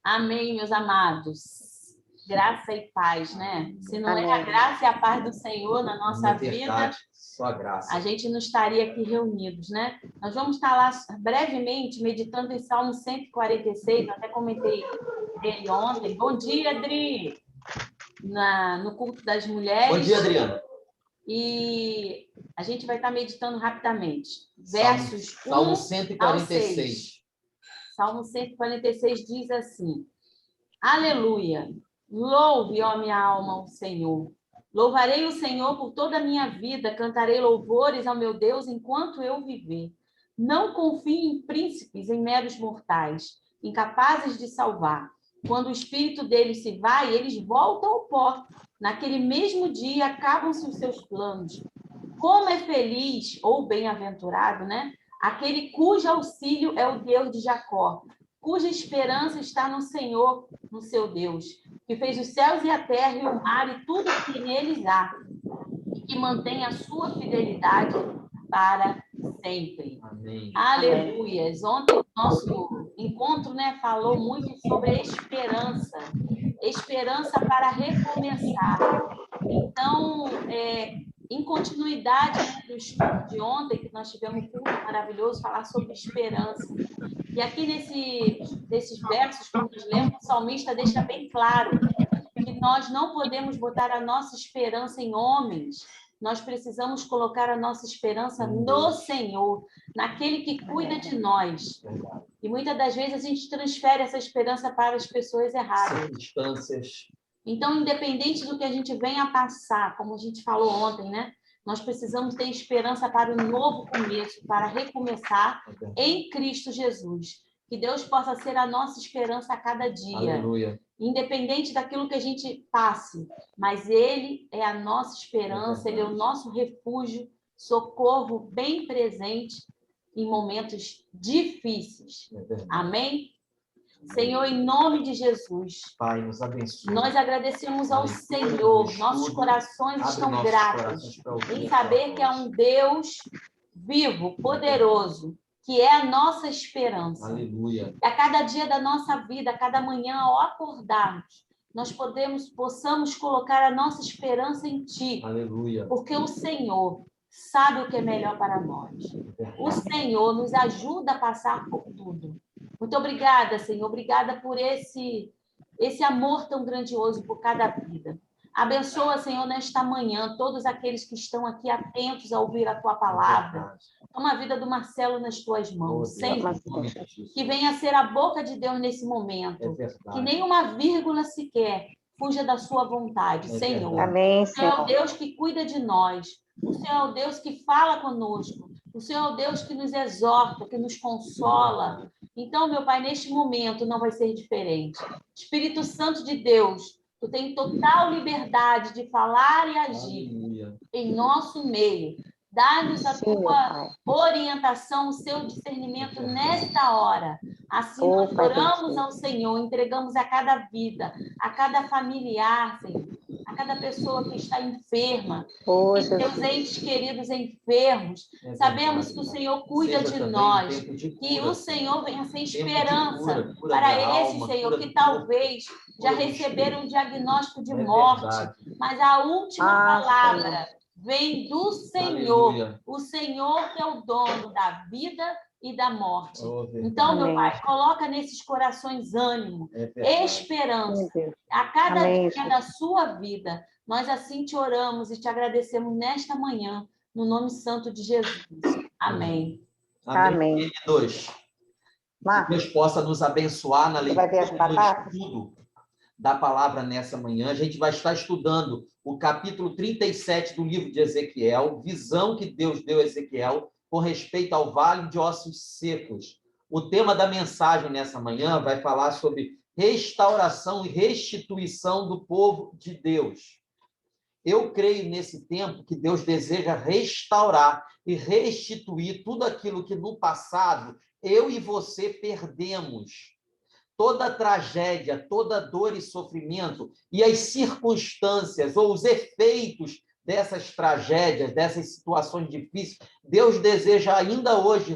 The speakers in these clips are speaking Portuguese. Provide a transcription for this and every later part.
Amém, meus amados. Graça e paz, né? Se não é a Amém. graça e a paz do Senhor na nossa verdade, vida, só a graça. a gente não estaria aqui reunidos, né? Nós vamos estar lá brevemente meditando em Salmo 146, eu até comentei dele ontem. Bom dia, Adri! No culto das mulheres. Bom dia, Adriana. E a gente vai estar meditando rapidamente. Salmo Versos 1 Salmo ao 146. 6. Salmo 146 diz assim: Aleluia! Louve, ó minha alma, o Senhor. Louvarei o Senhor por toda a minha vida, cantarei louvores ao meu Deus enquanto eu viver. Não confie em príncipes, em meros mortais, incapazes de salvar. Quando o espírito deles se vai, eles voltam ao pó. Naquele mesmo dia acabam-se os seus planos. Como é feliz ou bem-aventurado, né? Aquele cujo auxílio é o Deus de Jacó, cuja esperança está no Senhor, no seu Deus, que fez os céus e a terra e o mar e tudo o que neles há, e que mantém a sua fidelidade para sempre. Amém. Aleluias. Ontem o nosso encontro, né, falou muito sobre esperança. Esperança para recomeçar. Então, em continuidade, né, do estudo de ontem, que nós tivemos um culto maravilhoso, falar sobre esperança. E aqui nesses versos que nós lemos, o salmista deixa bem claro que nós não podemos botar a nossa esperança em homens, nós precisamos colocar a nossa esperança no Senhor, naquele que cuida de nós. E muitas das vezes a gente transfere essa esperança para as pessoas erradas. Circunstâncias. Então, independente do que a gente venha a passar, como a gente falou ontem, né? Nós precisamos ter esperança para o novo começo, para recomeçar em Cristo Jesus. Que Deus possa ser a nossa esperança a cada dia. Aleluia. Independente daquilo que a gente passe, mas Ele é a nossa esperança, Ele é o nosso refúgio, socorro bem presente em momentos difíceis. Amém? Senhor, em nome de Jesus, Pai, nos abençoe. nós agradecemos ao Senhor, nossos corações estão gratos em saber que é um Deus vivo, poderoso, que é a nossa esperança. Aleluia. E a cada dia da nossa vida, a cada manhã, ao acordarmos, nós possamos colocar a nossa esperança em Ti. Aleluia. Porque o Senhor sabe o que é melhor para nós. O Senhor nos ajuda a passar por tudo. Muito obrigada, Senhor. Obrigada por esse amor tão grandioso por cada vida. Abençoa, Senhor, nesta manhã, todos aqueles que estão aqui atentos a ouvir a Tua palavra. Toma a vida do Marcelo nas Tuas mãos, Senhor. Que venha a ser a boca de Deus nesse momento. Que nenhuma vírgula sequer fuja da Sua vontade, Senhor. Amém, O Senhor é o Senhor. Deus que cuida de nós. O Senhor é o Deus que fala conosco. O Senhor é o Deus que nos exorta, que nos consola. Então, meu Pai, neste momento não vai ser diferente. Espírito Santo de Deus, Tu tens total liberdade de falar e agir em nosso meio. Dá-nos a Tua orientação, o Seu discernimento nesta hora. Assim nós oramos ao Senhor, entregamos a cada vida, a cada familiar, Senhor, a cada pessoa que está enferma, e seus entes queridos enfermos. Sabemos que o Senhor cuida de nós, que o Senhor venha ser esperança para esses, Senhor, que talvez já receberam um diagnóstico de morte, mas a última palavra vem do Senhor. Aleluia. O Senhor que é o dono da vida e da morte. Então, meu Pai, coloca nesses corações ânimo, esperança, a cada dia da sua vida. Nós assim te oramos e te agradecemos nesta manhã, no nome santo de Jesus. Amém. Amém. Queridos, que Deus possa nos abençoar na leitura do estudo da palavra nessa manhã. A gente vai estar estudando o capítulo 37 do livro de Ezequiel, visão que Deus deu a Ezequiel com respeito ao vale de ossos secos. O tema da mensagem nessa manhã vai falar sobre restauração e restituição do povo de Deus. Eu creio nesse tempo que Deus deseja restaurar e restituir tudo aquilo que no passado eu e você perdemos. Toda tragédia, toda dor e sofrimento e as circunstâncias ou os efeitos dessas tragédias, dessas situações difíceis, Deus deseja ainda hoje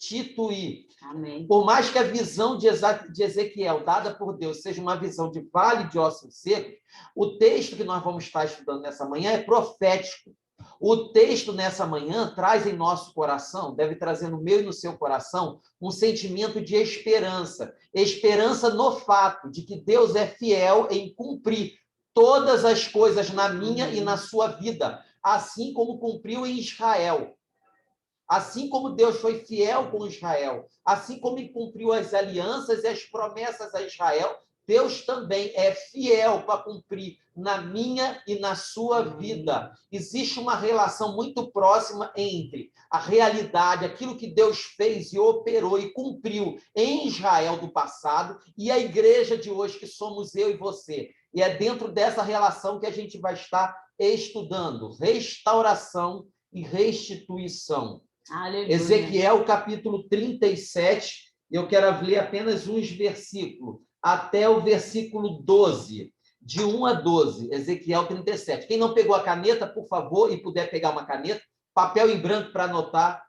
restituir. Amém. Por mais que a visão de Ezequiel, dada por Deus, seja uma visão de vale de ossos secos, o texto que nós vamos estar estudando nessa manhã é profético. O texto nessa manhã traz em nosso coração, deve trazer no meu e no seu coração, um sentimento de esperança. Esperança no fato de que Deus é fiel em cumprir todas as coisas na minha e na sua vida, assim como cumpriu em Israel. Assim como Deus foi fiel com Israel, assim como ele cumpriu as alianças e as promessas a Israel, Deus também é fiel para cumprir na minha e na sua vida. Existe uma relação muito próxima entre a realidade, aquilo que Deus fez e operou e cumpriu em Israel do passado, e a igreja de hoje, que somos eu e você. E é dentro dessa relação que a gente vai estar estudando restauração e restituição. Aleluia. Ezequiel, capítulo 37, eu quero ler apenas uns versículos, até o versículo 12, de 1 a 12, Ezequiel 37. Quem não pegou a caneta, por favor, e puder pegar uma caneta, papel em branco para anotar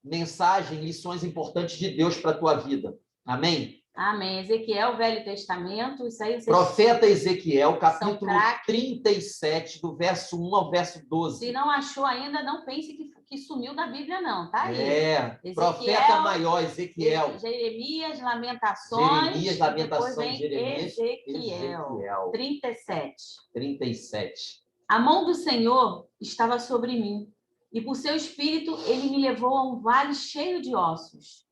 mensagem, lições importantes de Deus para a tua vida. Amém? Amém. Ezequiel, Velho Testamento, isso aí vocês... Profeta Ezequiel, capítulo 37, do verso 1 ao verso 12. Se não achou ainda, não pense que sumiu da Bíblia, não, tá aí. Ezequiel, profeta maior, Ezequiel. Jeremias, Lamentações, Jeremias, Ezequiel. 37. A mão do Senhor estava sobre mim, e por seu espírito ele me levou a um vale cheio de ossos.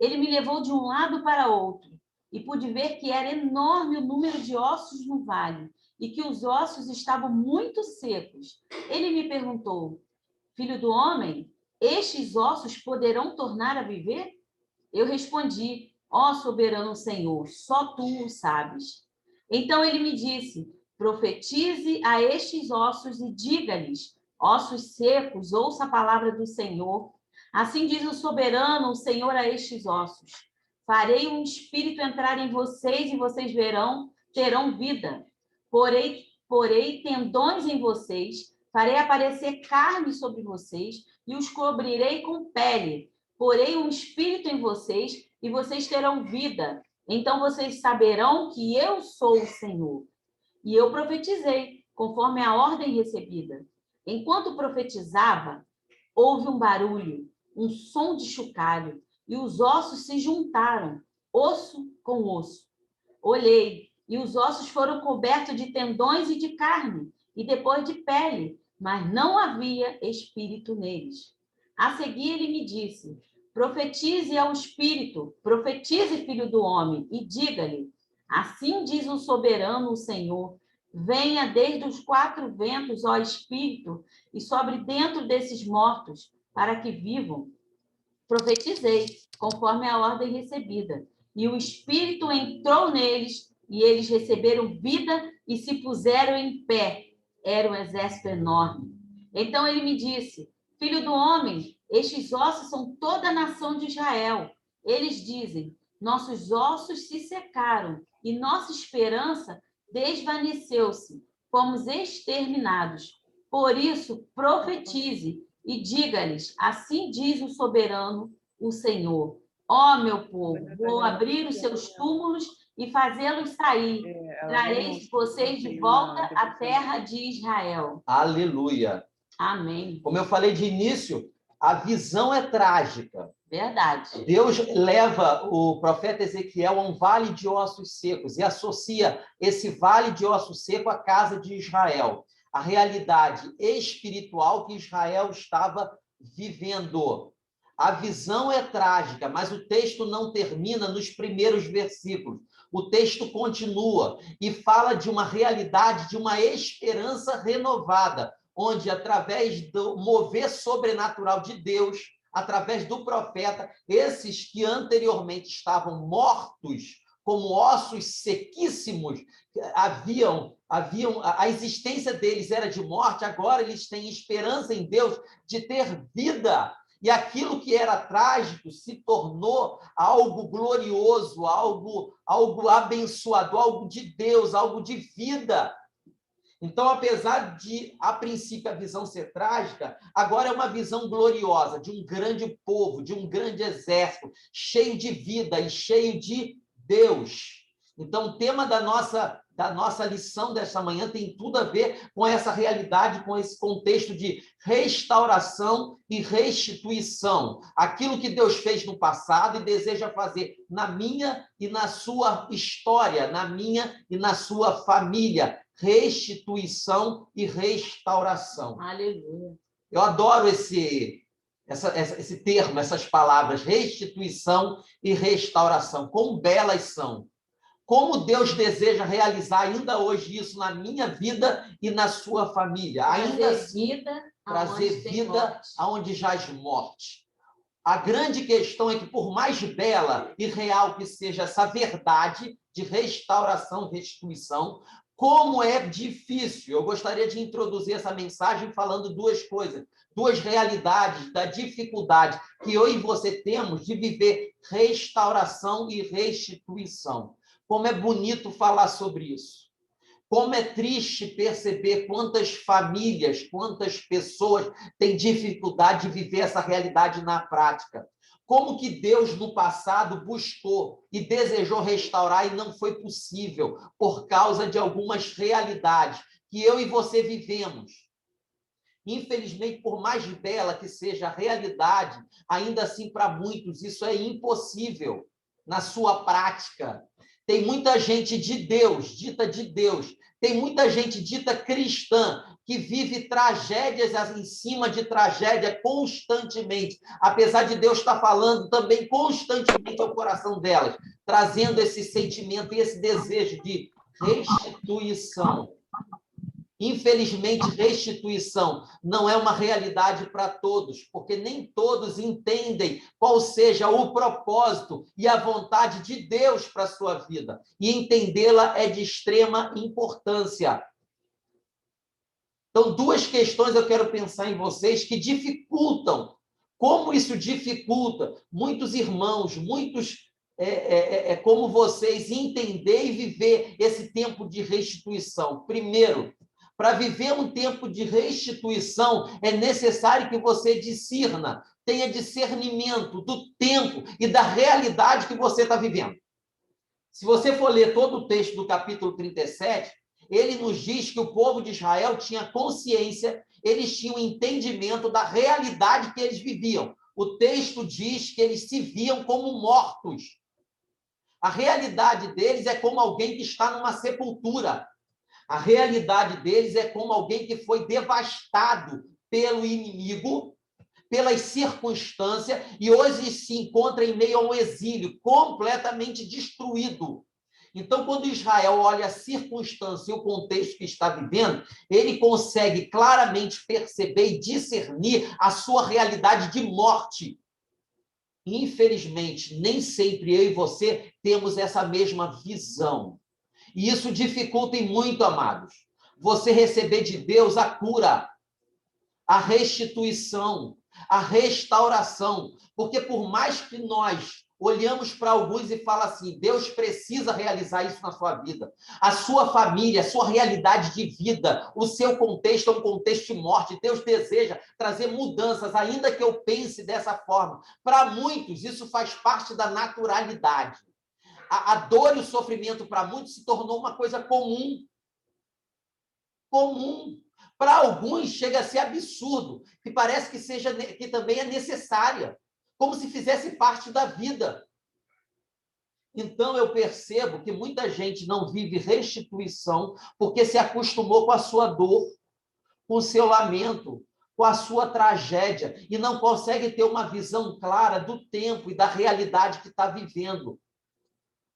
Ele me levou de um lado para outro, e pude ver que era enorme o número de ossos no vale, e que os ossos estavam muito secos. Ele me perguntou: Filho do homem, estes ossos poderão tornar a viver? Eu respondi: Ó soberano Senhor, só tu o sabes. Então ele me disse: Profetize a estes ossos e diga-lhes: ossos secos, ouça a palavra do Senhor. Assim diz o soberano, o Senhor, a estes ossos: farei um espírito entrar em vocês e vocês terão vida. Porei tendões em vocês, farei aparecer carne sobre vocês e os cobrirei com pele. Porei um espírito em vocês e vocês terão vida. Então vocês saberão que eu sou o Senhor. E eu profetizei, conforme a ordem recebida. Enquanto profetizava, houve um barulho, um som de chocalho, e os ossos se juntaram, osso com osso. Olhei, e os ossos foram cobertos de tendões e de carne, e depois de pele, mas não havia espírito neles. A seguir ele me disse: profetize ao espírito, profetize, filho do homem, e diga-lhe: assim diz o soberano, o Senhor: venha desde os quatro ventos, ó espírito, e sobre dentro desses mortos, para que vivam. Profetizei, conforme a ordem recebida, e o espírito entrou neles, e eles receberam vida e se puseram em pé. Era um exército enorme. Então ele me disse: filho do homem, estes ossos são toda a nação de Israel. Eles dizem: nossos ossos se secaram e nossa esperança desvaneceu-se. Fomos exterminados. Por isso, profetize e diga-lhes: assim diz o soberano, o Senhor: ó meu povo, vou abrir os seus túmulos e fazê-los sair. Trarei vocês de volta à terra de Israel. Aleluia. Amém. Como eu falei de início, a visão é trágica. Verdade. Deus leva o profeta Ezequiel a um vale de ossos secos e associa esse vale de ossos secos à casa de Israel, a realidade espiritual que Israel estava vivendo. A visão é trágica, mas o texto não termina nos primeiros versículos. O texto continua e fala de uma realidade, de uma esperança renovada, onde, através do mover sobrenatural de Deus, através do profeta, esses que anteriormente estavam mortos, como ossos sequíssimos, a existência deles era de morte, agora eles têm esperança em Deus de ter vida. E aquilo que era trágico se tornou algo glorioso, algo abençoador, algo de Deus, algo de vida. Então, apesar de, a princípio, a visão ser trágica, agora é uma visão gloriosa de um grande povo, de um grande exército, cheio de vida e cheio de Deus. Então, o tema da nossa lição desta manhã tem tudo a ver com essa realidade, com esse contexto de restauração e restituição. Aquilo que Deus fez no passado e deseja fazer na minha e na sua história, na minha e na sua família. Restituição e restauração. Aleluia. Eu adoro esse termo, essas palavras, restituição e restauração. Quão belas são. Como Deus deseja realizar ainda hoje isso na minha vida e na sua família. Trazer vida aonde jaz morte. A grande questão é que, por mais bela e real que seja essa verdade de restauração e restituição, como é difícil. Eu gostaria de introduzir essa mensagem falando duas coisas, duas realidades da dificuldade que eu e você temos de viver restauração e restituição. Como é bonito falar sobre isso. Como é triste perceber quantas famílias, quantas pessoas têm dificuldade de viver essa realidade na prática. Como que Deus, no passado, buscou e desejou restaurar e não foi possível por causa de algumas realidades que eu e você vivemos. Infelizmente, por mais bela que seja a realidade, ainda assim, para muitos, isso é impossível na sua prática. Tem muita gente de Deus, dita de Deus, tem muita gente dita cristã, que vive tragédias em cima de tragédia constantemente, apesar de Deus estar falando também constantemente ao coração delas, trazendo esse sentimento e esse desejo de restituição. Infelizmente, restituição não é uma realidade para todos, porque nem todos entendem qual seja o propósito e a vontade de Deus para a sua vida. E entendê-la é de extrema importância. Então, duas questões eu quero pensar em vocês que dificultam. Como isso dificulta muitos irmãos, como vocês entender e viver esse tempo de restituição. Primeiro, para viver um tempo de restituição, é necessário que você discirna, tenha discernimento do tempo e da realidade que você está vivendo. Se você for ler todo o texto do capítulo 37, ele nos diz que o povo de Israel tinha consciência, eles tinham entendimento da realidade que eles viviam. O texto diz que eles se viam como mortos. A realidade deles é como alguém que está numa sepultura. A realidade deles é como alguém que foi devastado pelo inimigo, pelas circunstâncias, e hoje se encontra em meio a um exílio completamente destruído. Então, quando Israel olha a circunstância e o contexto que está vivendo, ele consegue claramente perceber e discernir a sua realidade de morte. Infelizmente, nem sempre eu e você temos essa mesma visão. E isso dificulta muito, amados. Você receber de Deus a cura, a restituição, a restauração. Porque por mais que nós olhamos para alguns e fala assim, Deus precisa realizar isso na sua vida. A sua família, a sua realidade de vida, o seu contexto é um contexto de morte. Deus deseja trazer mudanças, ainda que eu pense dessa forma. Para muitos, isso faz parte da naturalidade. A dor e o sofrimento para muitos se tornou uma coisa comum. Comum. Para alguns chega a ser absurdo, que parece que também é necessária, como se fizesse parte da vida. Então eu percebo que muita gente não vive restituição porque se acostumou com a sua dor, com o seu lamento, com a sua tragédia, e não consegue ter uma visão clara do tempo e da realidade que está vivendo.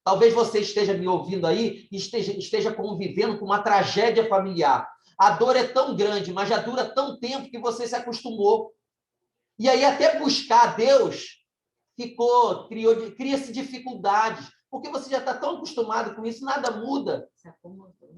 Talvez você esteja me ouvindo aí e esteja convivendo com uma tragédia familiar. A dor é tão grande, mas já dura tão tempo que você se acostumou. E aí até buscar Deus cria-se dificuldades, porque você já está tão acostumado com isso, nada muda.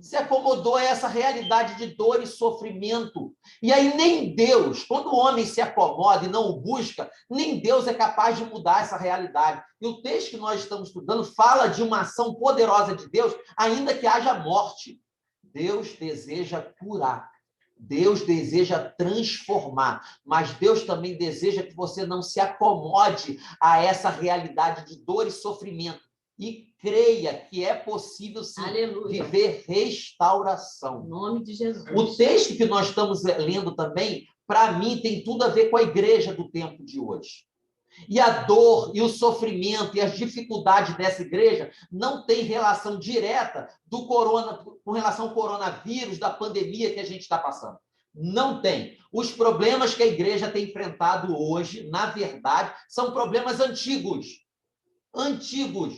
Se acomodou a essa realidade de dor e sofrimento. E aí nem Deus, quando o homem se acomoda e não o busca, nem Deus é capaz de mudar essa realidade. E o texto que nós estamos estudando fala de uma ação poderosa de Deus, ainda que haja morte. Deus deseja curar. Deus deseja transformar, mas Deus também deseja que você não se acomode a essa realidade de dor e sofrimento e creia que é possível, sim, Aleluia. viver restauração. Em nome de Jesus. O texto que nós estamos lendo também, para mim, tem tudo a ver com a igreja do tempo de hoje. E a dor e o sofrimento e as dificuldades dessa igreja não tem relação direta com relação ao coronavírus, da pandemia que a gente está passando. Não tem. Os problemas que a igreja tem enfrentado hoje, na verdade, são problemas antigos. Antigos.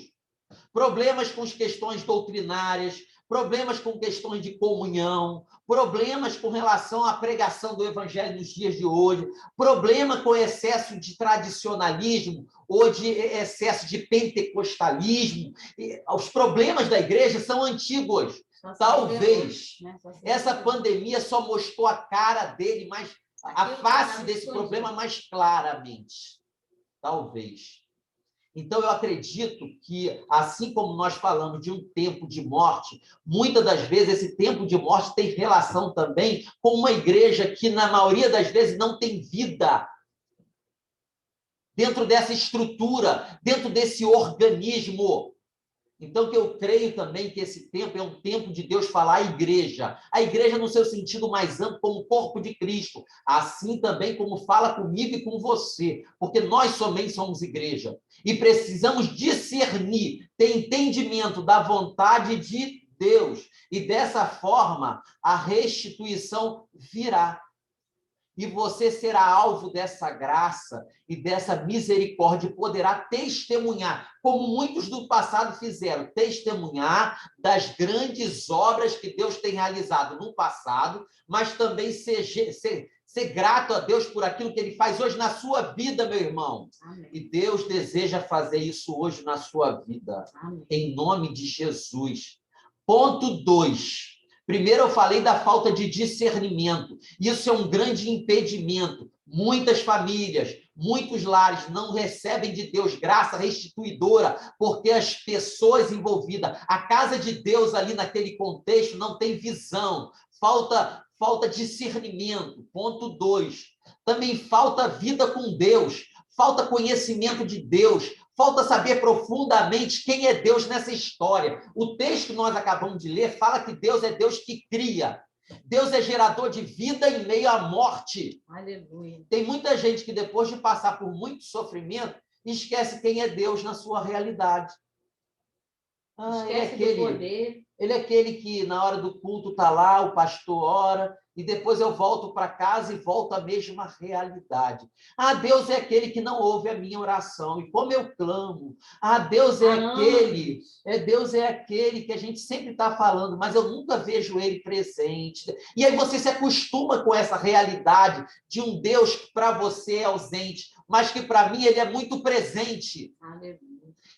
Problemas com as questões doutrinárias, problemas com questões de comunhão, problemas com relação à pregação do evangelho nos dias de hoje, problema com excesso de tradicionalismo ou de excesso de pentecostalismo. Os problemas da igreja são antigos. Talvez essa pandemia só mostrou a cara dele, a face desse problema mais claramente. Talvez. Então, eu acredito que, assim como nós falamos de um tempo de morte, muitas das vezes esse tempo de morte tem relação também com uma igreja que, na maioria das vezes, não tem vida dentro dessa estrutura, dentro desse organismo. Então, que eu creio também que esse tempo é um tempo de Deus falar à igreja. A igreja no seu sentido mais amplo, como corpo de Cristo. Assim também como fala comigo e com você. Porque nós também somos igreja. E precisamos discernir, ter entendimento da vontade de Deus. E dessa forma, a restituição virá. E você será alvo dessa graça e dessa misericórdia e poderá testemunhar, como muitos do passado fizeram, testemunhar das grandes obras que Deus tem realizado no passado, mas também ser grato a Deus por aquilo que Ele faz hoje na sua vida, meu irmão. Amém. E Deus deseja fazer isso hoje na sua vida. Amém. Em nome de Jesus. Ponto 2. Primeiro, eu falei da falta de discernimento. Isso é um grande impedimento. Muitas famílias, muitos lares não recebem de Deus graça restituidora, porque as pessoas envolvidas, a casa de Deus ali naquele contexto não tem visão. Falta discernimento. Ponto 2. Também falta vida com Deus. Falta conhecimento de Deus. Falta saber profundamente quem é Deus nessa história. O texto que nós acabamos de ler fala que Deus é Deus que cria. Deus é gerador de vida em meio à morte. Aleluia. Tem muita gente que depois de passar por muito sofrimento, esquece quem é Deus na sua realidade. Esquece do poder. Ele é aquele que na hora do culto está lá, o pastor ora, e depois eu volto para casa e volto à mesma realidade. Deus é aquele que não ouve a minha oração, e como eu clamo. Deus é aquele que a gente sempre está falando, mas eu nunca vejo ele presente. E aí você se acostuma com essa realidade de um Deus que para você é ausente, mas que para mim ele é muito presente. Aleluia.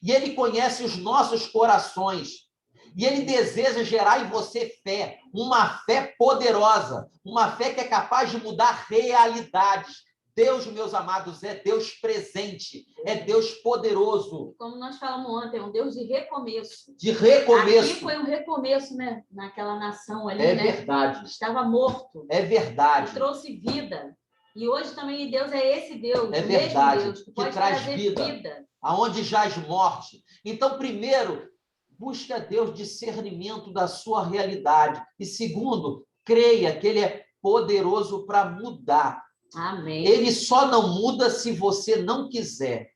E ele conhece os nossos corações. E ele deseja gerar em você fé, uma fé poderosa, uma fé que é capaz de mudar realidades. Deus, meus amados, é Deus presente, é Deus poderoso. Como nós falamos ontem, é um Deus de recomeço. De recomeço. Aqui foi um recomeço, né? Naquela nação ali, né? É verdade. Estava morto. É verdade. E trouxe vida. E hoje também Deus é esse Deus, é verdade, mesmo Deus, que pode traz vida. Aonde jaz morte. Então, primeiro, busque a Deus discernimento da sua realidade. E segundo, creia que Ele é poderoso para mudar. Amém. Ele só não muda se você não quiser.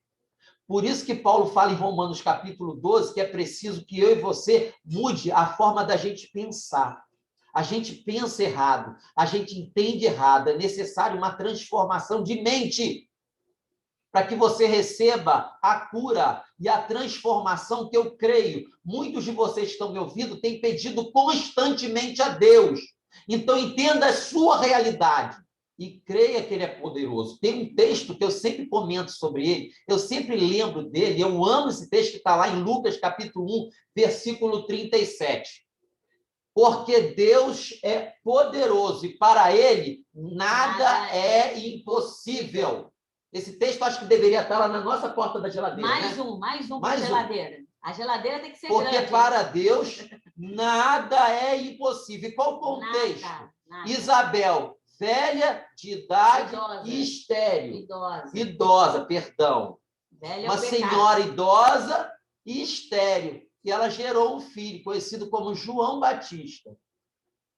Por isso que Paulo fala em Romanos capítulo 12 que é preciso que eu e você mude a forma da gente pensar. A gente pensa errado, a gente entende errado. É necessário uma transformação de mente para que você receba a cura e a transformação que eu creio. Muitos de vocês que estão me ouvindo têm pedido constantemente a Deus. Então, entenda a sua realidade e creia que Ele é poderoso. Tem um texto que eu sempre comento sobre ele, eu sempre lembro dele, eu amo esse texto que está lá em Lucas, capítulo 1, versículo 37. Porque Deus é poderoso e para Ele nada é impossível. Esse texto acho que deveria estar lá na nossa porta da geladeira. Mais um para a geladeira. A geladeira tem que ser grande. Porque para Deus Nada é impossível. E qual o contexto? Nada. Isabel, velha de idade e estéril. Idosa, perdão. Uma senhora idosa e estéril. E ela gerou um filho, conhecido como João Batista.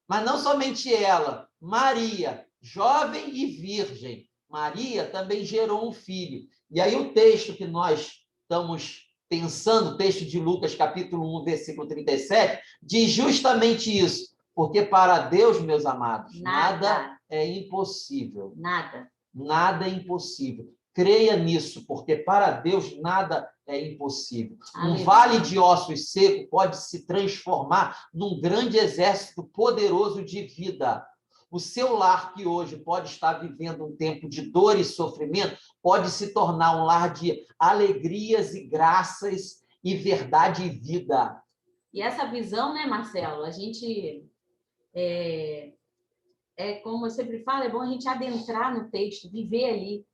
Mas não somente ela, Maria, jovem e virgem. Maria também gerou um filho. E aí o texto que nós estamos pensando, o texto de Lucas, capítulo 1, versículo 37, diz justamente isso. Porque para Deus, meus amados, nada é impossível. Nada é impossível. Creia nisso, porque para Deus nada é impossível. Um vale de ossos secos pode se transformar num grande exército poderoso de vida. O seu lar, que hoje pode estar vivendo um tempo de dor e sofrimento, pode se tornar um lar de alegrias e graças e verdade e vida. E essa visão, né, Marcelo? A gente... como eu sempre falo, é bom a gente adentrar no texto, viver ali.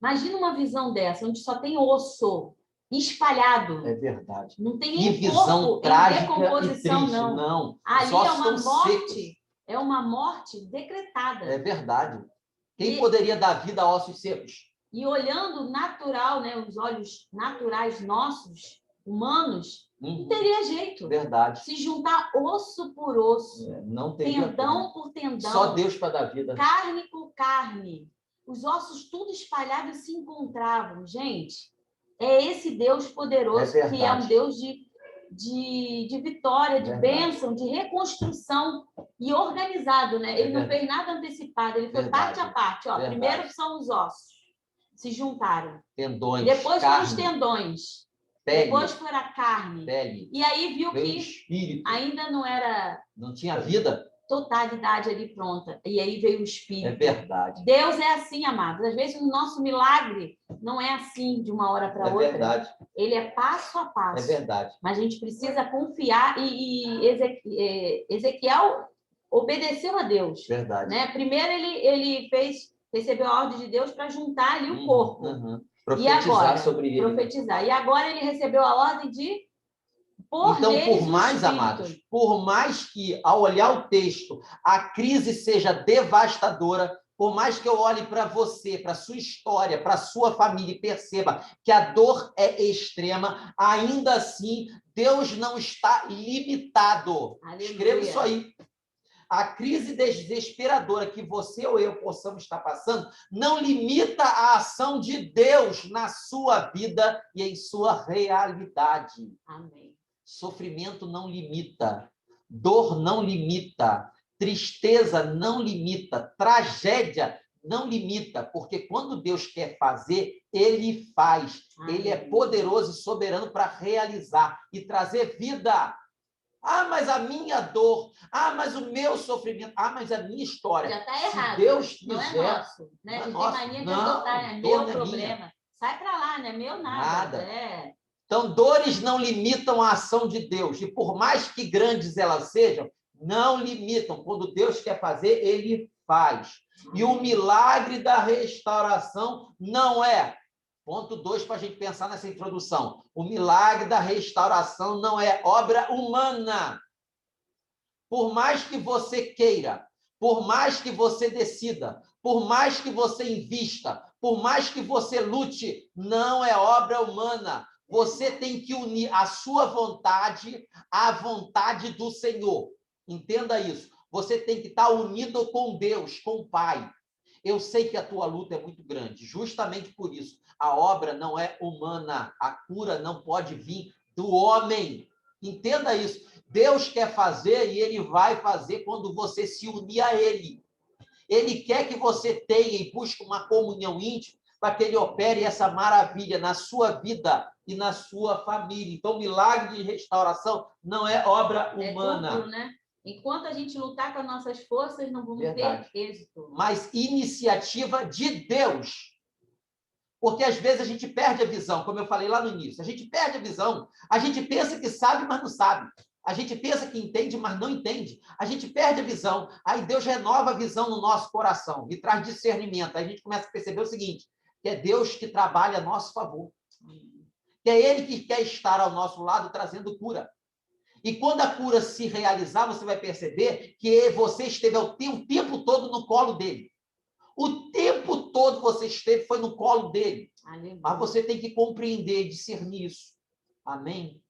Imagina uma visão dessa, onde só tem osso espalhado. É verdade. Não tem nem visão corpo em decomposição, e triste, não. Ali é uma morte, é uma morte decretada. É verdade. Quem poderia dar vida a ossos secos? E olhando natural, né, os olhos naturais nossos, humanos, não teria jeito. Verdade. Se juntar osso por osso, não teria tendão por tendão. Só Deus para dar vida. Carne por carne. Os ossos tudo espalhados se encontravam. Gente, é esse Deus poderoso que é um Deus de vitória, de bênção, de reconstrução e organizado, né? Ele não fez nada antecipado, ele foi parte a parte. Ó, primeiro são os ossos, se juntaram. Tendões, depois carne, foram os tendões. Pele, depois foi a carne. Pele, e aí viu que espírito. Ainda não era... Não tinha vida. Totalidade ali pronta. E aí veio o Espírito. É verdade. Deus é assim, amados. Às vezes o nosso milagre não é assim de uma hora para outra. É verdade. Ele é passo a passo. É verdade. Mas a gente precisa confiar e Ezequiel obedeceu a Deus. Verdade. Né? Primeiro ele recebeu a ordem de Deus para juntar ali o corpo. Profetizar e agora, sobre ele. Profetizar. E agora ele recebeu a ordem de... Então, por mais, amados, por mais que, ao olhar o texto, a crise seja devastadora, por mais que eu olhe para você, para a sua história, para a sua família e perceba que a dor é extrema, ainda assim, Deus não está limitado. Aleluia. Escreva isso aí. A crise desesperadora que você ou eu possamos estar passando não limita a ação de Deus na sua vida e em sua realidade. Amém. Sofrimento não limita, dor não limita, tristeza não limita, tragédia não limita, porque quando Deus quer fazer, Ele faz. Ele é poderoso e soberano para realizar e trazer vida. Ah, mas a minha dor, mas o meu sofrimento, mas a minha história. Já está errado. Se Deus quiser, não é nosso. Né? A gente tem mania de adotar, é meu problema. Sai para lá, não é meu nada. Então, dores não limitam a ação de Deus. E por mais que grandes elas sejam, não limitam. Quando Deus quer fazer, Ele faz. E o milagre da restauração não é... Ponto 2 para a gente pensar nessa introdução. O milagre da restauração não é obra humana. Por mais que você queira, por mais que você decida, por mais que você invista, por mais que você lute, não é obra humana. Você tem que unir a sua vontade à vontade do Senhor. Entenda isso. Você tem que estar unido com Deus, com o Pai. Eu sei que a tua luta é muito grande. Justamente por isso, a obra não é humana. A cura não pode vir do homem. Entenda isso. Deus quer fazer e Ele vai fazer quando você se unir a Ele. Ele quer que você tenha e busque uma comunhão íntima para que Ele opere essa maravilha na sua vida e na sua família. Então, o milagre de restauração não é obra humana. É duplo, né? Enquanto a gente lutar com as nossas forças, não vamos ter êxito. Mas iniciativa de Deus. Porque às vezes a gente perde a visão, como eu falei lá no início. A gente perde a visão. A gente pensa que sabe, mas não sabe. A gente pensa que entende, mas não entende. A gente perde a visão. Aí Deus renova a visão no nosso coração e traz discernimento. Aí a gente começa a perceber o seguinte, que é Deus que trabalha a nosso favor. Que é Ele que quer estar ao nosso lado trazendo cura. E quando a cura se realizar, você vai perceber que você esteve o tempo todo no colo dele. O tempo todo você esteve, foi no colo dele. Aleluia. Mas você tem que compreender, discernir isso. Amém?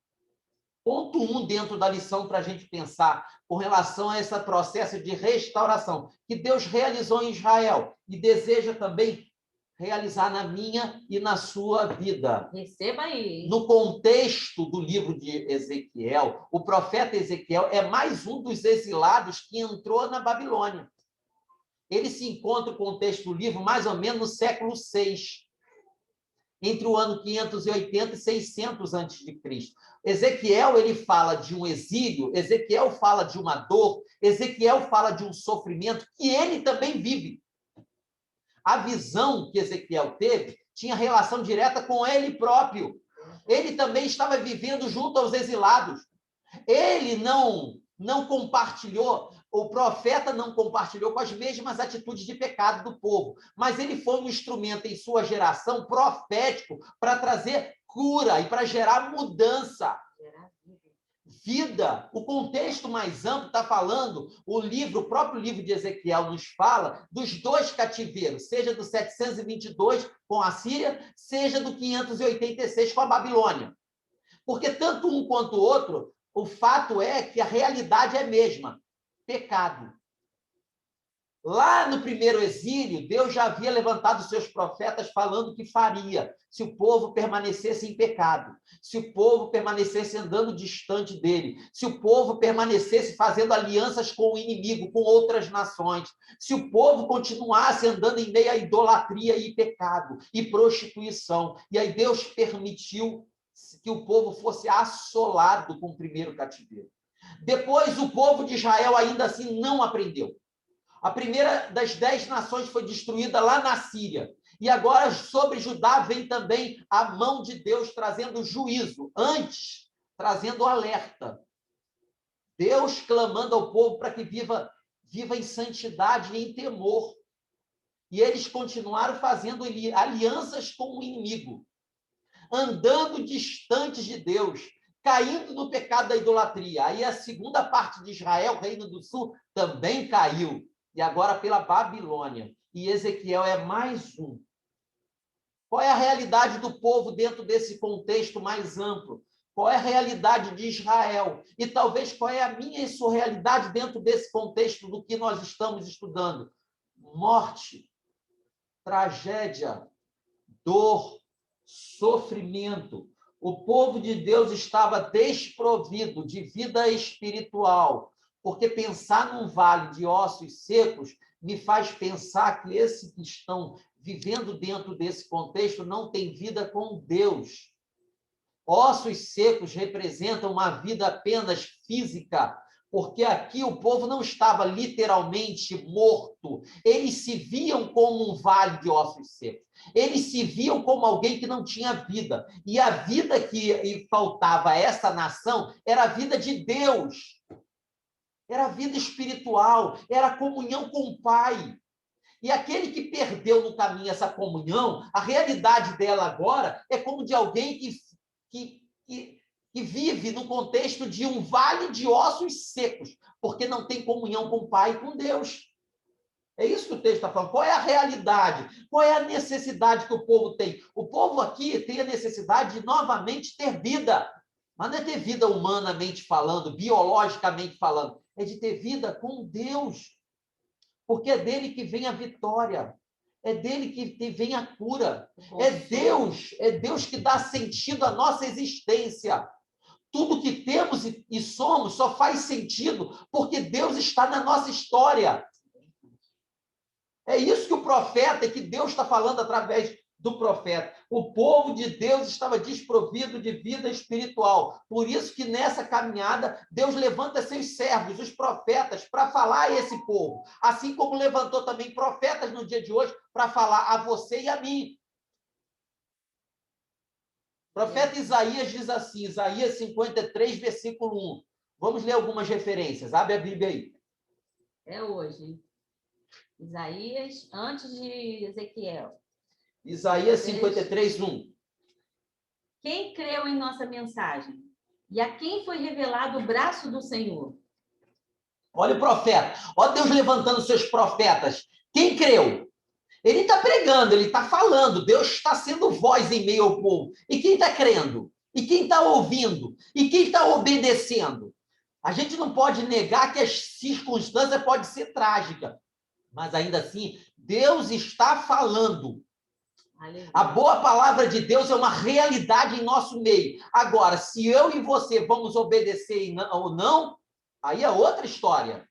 Ponto 1 dentro da lição para a gente pensar com relação a esse processo de restauração que Deus realizou em Israel e deseja também realizar na minha e na sua vida. Receba aí. No contexto do livro de Ezequiel, o profeta Ezequiel é mais um dos exilados que entrou na Babilônia. Ele se encontra no contexto do livro mais ou menos no século VI, entre o ano 580 e 600 a.C. Ezequiel, ele fala de um exílio, Ezequiel fala de uma dor, Ezequiel fala de um sofrimento que ele também vive. A visão que Ezequiel teve tinha relação direta com ele próprio. Ele também estava vivendo junto aos exilados. Ele não compartilhou, o profeta não compartilhou com as mesmas atitudes de pecado do povo, mas ele foi um instrumento em sua geração profético para trazer cura e para gerar mudança. Vida, o contexto mais amplo está falando, o próprio livro de Ezequiel nos fala dos dois cativeiros, seja do 722 com a Síria, seja do 586 com a Babilônia. Porque tanto um quanto o outro, o fato é que a realidade é a mesma, pecado. Lá no primeiro exílio, Deus já havia levantado seus profetas falando que faria se o povo permanecesse em pecado, se o povo permanecesse andando distante dele, se o povo permanecesse fazendo alianças com o inimigo, com outras nações, se o povo continuasse andando em meio à idolatria e pecado e prostituição. E aí Deus permitiu que o povo fosse assolado com o primeiro cativeiro. Depois, o povo de Israel ainda assim não aprendeu. A primeira das 10 nações foi destruída lá na Síria. E agora, sobre Judá, vem também a mão de Deus trazendo juízo. Antes, trazendo alerta. Deus clamando ao povo para que viva em santidade e em temor. E eles continuaram fazendo alianças com o inimigo, andando distantes de Deus, caindo no pecado da idolatria. Aí a segunda parte de Israel, Reino do Sul, também caiu. E agora pela Babilônia. E Ezequiel é mais um. Qual é a realidade do povo dentro desse contexto mais amplo? Qual é a realidade de Israel? E talvez qual é a minha e sua realidade dentro desse contexto do que nós estamos estudando? Morte, tragédia, dor, sofrimento. O povo de Deus estava desprovido de vida espiritual, porque pensar num vale de ossos secos me faz pensar que esses que estão vivendo dentro desse contexto não têm vida com Deus. Ossos secos representam uma vida apenas física, porque aqui o povo não estava literalmente morto. Eles se viam como um vale de ossos secos. Eles se viam como alguém que não tinha vida. E a vida que faltava a essa nação era a vida de Deus. Era a vida espiritual, era a comunhão com o Pai. E aquele que perdeu no caminho essa comunhão, a realidade dela agora é como de alguém que vive no contexto de um vale de ossos secos, porque não tem comunhão com o Pai e com Deus. É isso que o texto está falando. Qual é a realidade? Qual é a necessidade que o povo tem? O povo aqui tem a necessidade de novamente ter vida. Mas não é ter vida humanamente falando, biologicamente falando. É de ter vida com Deus. Porque é dele que vem a vitória. É dele que vem a cura. É Deus que dá sentido à nossa existência. Tudo que temos e somos só faz sentido porque Deus está na nossa história. É isso que o profeta, que Deus está falando através do profeta. O povo de Deus estava desprovido de vida espiritual. Por isso que nessa caminhada, Deus levanta seus servos, os profetas, para falar a esse povo. Assim como levantou também profetas no dia de hoje para falar a você e a mim. O profeta Isaías diz assim, Isaías 53, versículo 1. Vamos ler algumas referências. Abre a Bíblia aí. É hoje. Isaías, antes de Ezequiel. Isaías 53, 1. Quem creu em nossa mensagem? E a quem foi revelado o braço do Senhor? Olha o profeta. Olha Deus levantando seus profetas. Quem creu? Ele está pregando, ele está falando. Deus está sendo voz em meio ao povo. E quem está crendo? E quem está ouvindo? E quem está obedecendo? A gente não pode negar que as circunstâncias podem ser trágicas. Mas ainda assim, Deus está falando. A boa palavra de Deus é uma realidade em nosso meio. Agora, se eu e você vamos obedecer ou não, aí é outra história.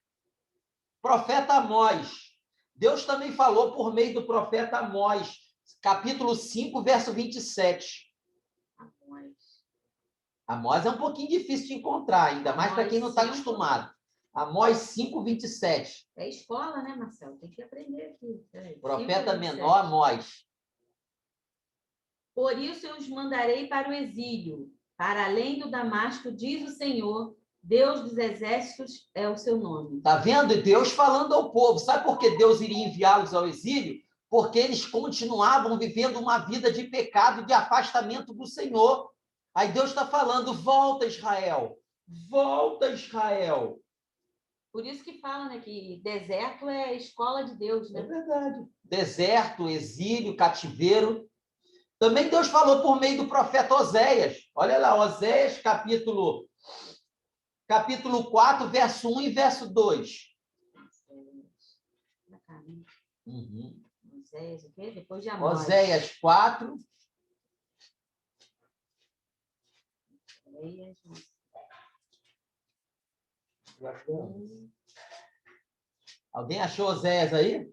Profeta Amós. Deus também falou por meio do profeta Amós, capítulo 5, verso 27. Amós é um pouquinho difícil de encontrar, ainda mais para quem não está acostumado. Amós 5, 27. É escola, né, Marcelo? Tem que aprender aqui. Profeta menor, Amós. Por isso eu os mandarei para o exílio, para além do Damasco, diz o Senhor, Deus dos exércitos é o seu nome. Está vendo? Deus falando ao povo. Sabe por que Deus iria enviá-los ao exílio? Porque eles continuavam vivendo uma vida de pecado, de afastamento do Senhor. Aí Deus está falando, volta Israel, volta Israel. Por isso que fala, né, que deserto é a escola de Deus, né? É verdade. Deserto, exílio, cativeiro. Também Deus falou por meio do profeta Oséias. Olha lá, Oséias, capítulo 4, verso 1 e verso 2. Oséias, o quê? Depois de Amós. Oséias 4. Alguém achou Oséias aí?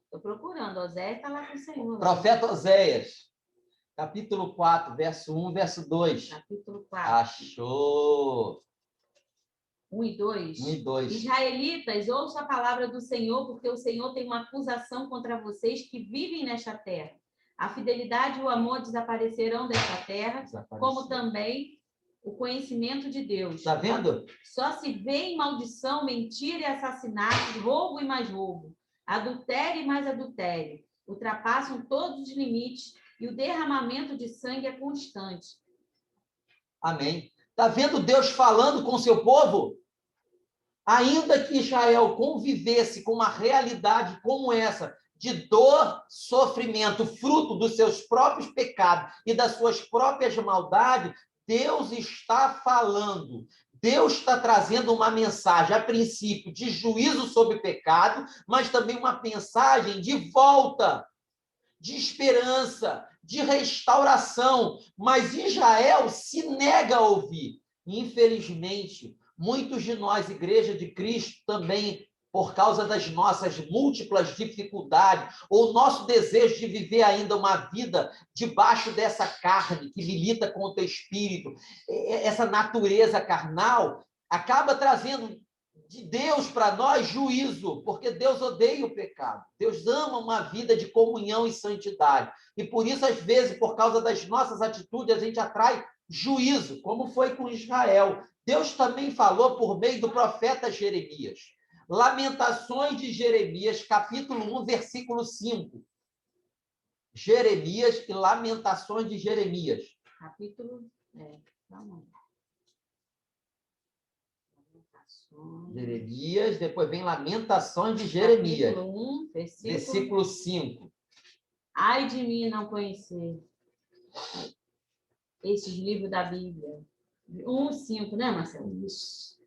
Estou procurando. Oséias está lá com o Senhor. Profeta Oséias, capítulo 4, verso 1, verso 2. Capítulo 4. Achou. 1 e 2. 1 e 2. Israelitas, ouçam a palavra do Senhor, porque o Senhor tem uma acusação contra vocês que vivem nesta terra. A fidelidade e o amor desaparecerão desta terra, como também o conhecimento de Deus. Está vendo? Só se vê em maldição, mentira e assassinato, roubo e mais roubo, adultério e mais adultério. Ultrapassam todos os limites e o derramamento de sangue é constante. Amém. Está vendo Deus falando com o seu povo? Ainda que Israel convivesse com uma realidade como essa, de dor, sofrimento, fruto dos seus próprios pecados e das suas próprias maldades, Deus está falando. Deus está trazendo uma mensagem, a princípio, de juízo sobre o pecado, mas também uma mensagem de volta, de esperança, de restauração. Mas Israel se nega a ouvir. Infelizmente, muitos de nós, Igreja de Cristo, também, por causa das nossas múltiplas dificuldades, ou nosso desejo de viver ainda uma vida debaixo dessa carne que milita contra o espírito, essa natureza carnal, acaba trazendo de Deus para nós juízo, porque Deus odeia o pecado. Deus ama uma vida de comunhão e santidade. E por isso, às vezes, por causa das nossas atitudes, a gente atrai juízo, como foi com Israel. Deus também falou por meio do profeta Jeremias. Lamentações de Jeremias, capítulo 1, versículo 5. Jeremias e Lamentações de Jeremias. Capítulo... Jeremias, depois vem Lamentações de Jeremias. Capítulo 1, versículo 5. Ai de mim não conhecer esses livros da Bíblia. 1, 5, né, Marcelo? Isso.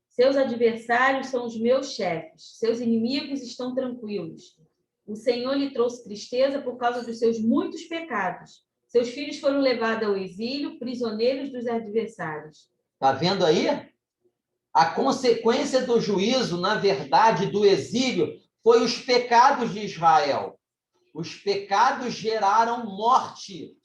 Seus adversários são os meus chefes, seus inimigos estão tranquilos. O Senhor lhe trouxe tristeza por causa dos seus muitos pecados. Seus filhos foram levados ao exílio, prisioneiros dos adversários. Está vendo aí? A consequência do juízo, na verdade, do exílio, foi os pecados de Israel. Os pecados geraram morte.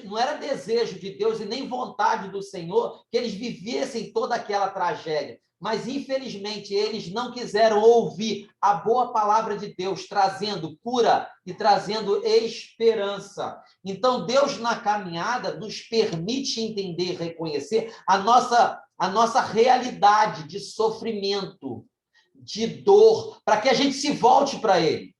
Não era desejo de Deus e nem vontade do Senhor que eles vivessem toda aquela tragédia. Mas, infelizmente, eles não quiseram ouvir a boa palavra de Deus, trazendo cura e trazendo esperança. Então, Deus, na caminhada, nos permite entender e reconhecer a nossa realidade de sofrimento, de dor, para que a gente se volte para Ele.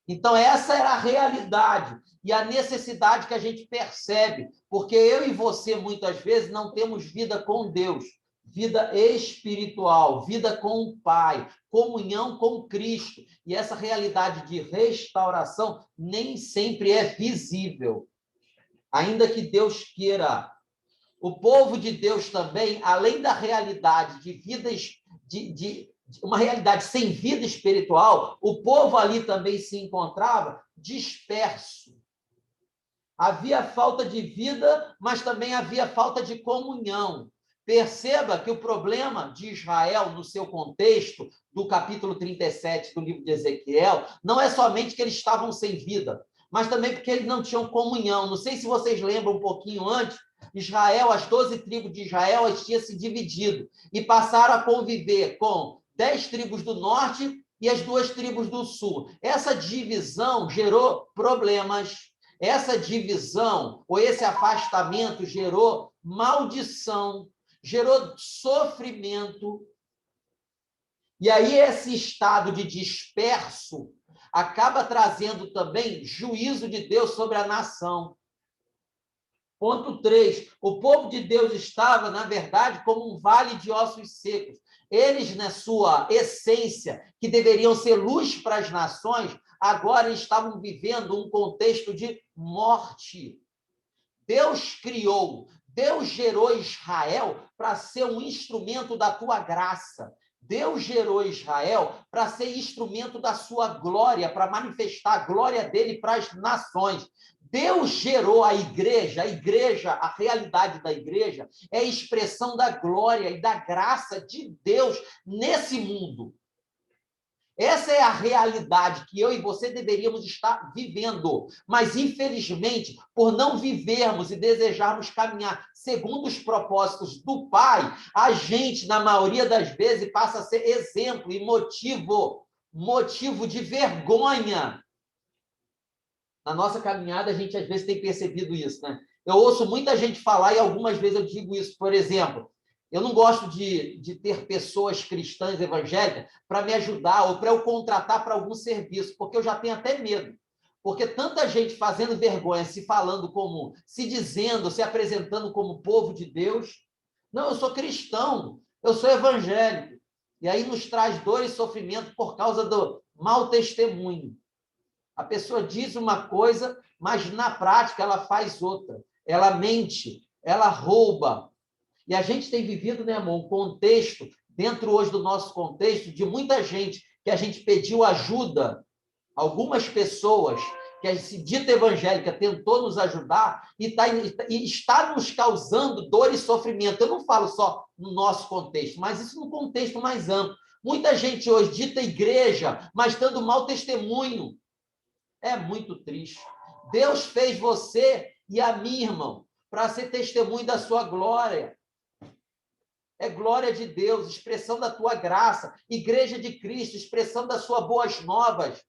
Então, essa era a realidade e a necessidade que a gente percebe, porque eu e você, muitas vezes, não temos vida com Deus, vida espiritual, vida com o Pai, comunhão com Cristo. E essa realidade de restauração nem sempre é visível, ainda que Deus queira. O povo de Deus também, além da realidade de vidas, uma realidade sem vida espiritual, o povo ali também se encontrava disperso. Havia falta de vida, mas também havia falta de comunhão. Perceba que o problema de Israel, no seu contexto, do capítulo 37 do livro de Ezequiel, não é somente que eles estavam sem vida, mas também porque eles não tinham comunhão. Não sei se vocês lembram um pouquinho antes, Israel, as 12 tribos de Israel, elas tinham se dividido e passaram a conviver com 10 tribos do norte e as 2 tribos do sul. Essa divisão gerou problemas. Essa divisão, ou esse afastamento, gerou maldição, gerou sofrimento. E aí, esse estado de disperso acaba trazendo também juízo de Deus sobre a nação. Ponto 3. O povo de Deus estava, na verdade, como um vale de ossos secos. Eles, na sua essência, que deveriam ser luz para as nações, agora estavam vivendo um contexto de morte. Deus criou, Deus gerou Israel para ser um instrumento da tua graça. Deus gerou Israel para ser instrumento da sua glória, para manifestar a glória dele para as nações. Deus gerou a igreja, a realidade da igreja é a expressão da glória e da graça de Deus nesse mundo. Essa é a realidade que eu e você deveríamos estar vivendo. Mas, infelizmente, por não vivermos e desejarmos caminhar segundo os propósitos do Pai, a gente, na maioria das vezes, passa a ser exemplo e motivo de vergonha. Na nossa caminhada, a gente às vezes tem percebido isso, né? Eu ouço muita gente falar e algumas vezes eu digo isso, por exemplo, eu não gosto de ter pessoas cristãs evangélicas para me ajudar ou para eu contratar para algum serviço, porque eu já tenho até medo. Porque tanta gente fazendo vergonha, se falando como, se dizendo, se apresentando como povo de Deus. Não, eu sou cristão, eu sou evangélico. E aí nos traz dor e sofrimento por causa do mau testemunho. A pessoa diz uma coisa, mas na prática ela faz outra. Ela mente, ela rouba. E a gente tem vivido, né, amor, um contexto, dentro hoje do nosso contexto, de muita gente que a gente pediu ajuda, algumas pessoas que a dita evangélica tentou nos ajudar e está nos causando dor e sofrimento. Eu não falo só no nosso contexto, mas isso no contexto mais amplo. Muita gente hoje dita igreja, mas dando mau testemunho. É muito triste. Deus fez você e a mim, irmão, para ser testemunho da sua glória. É glória de Deus, expressão da tua graça. Igreja de Cristo, expressão das suas boas novas.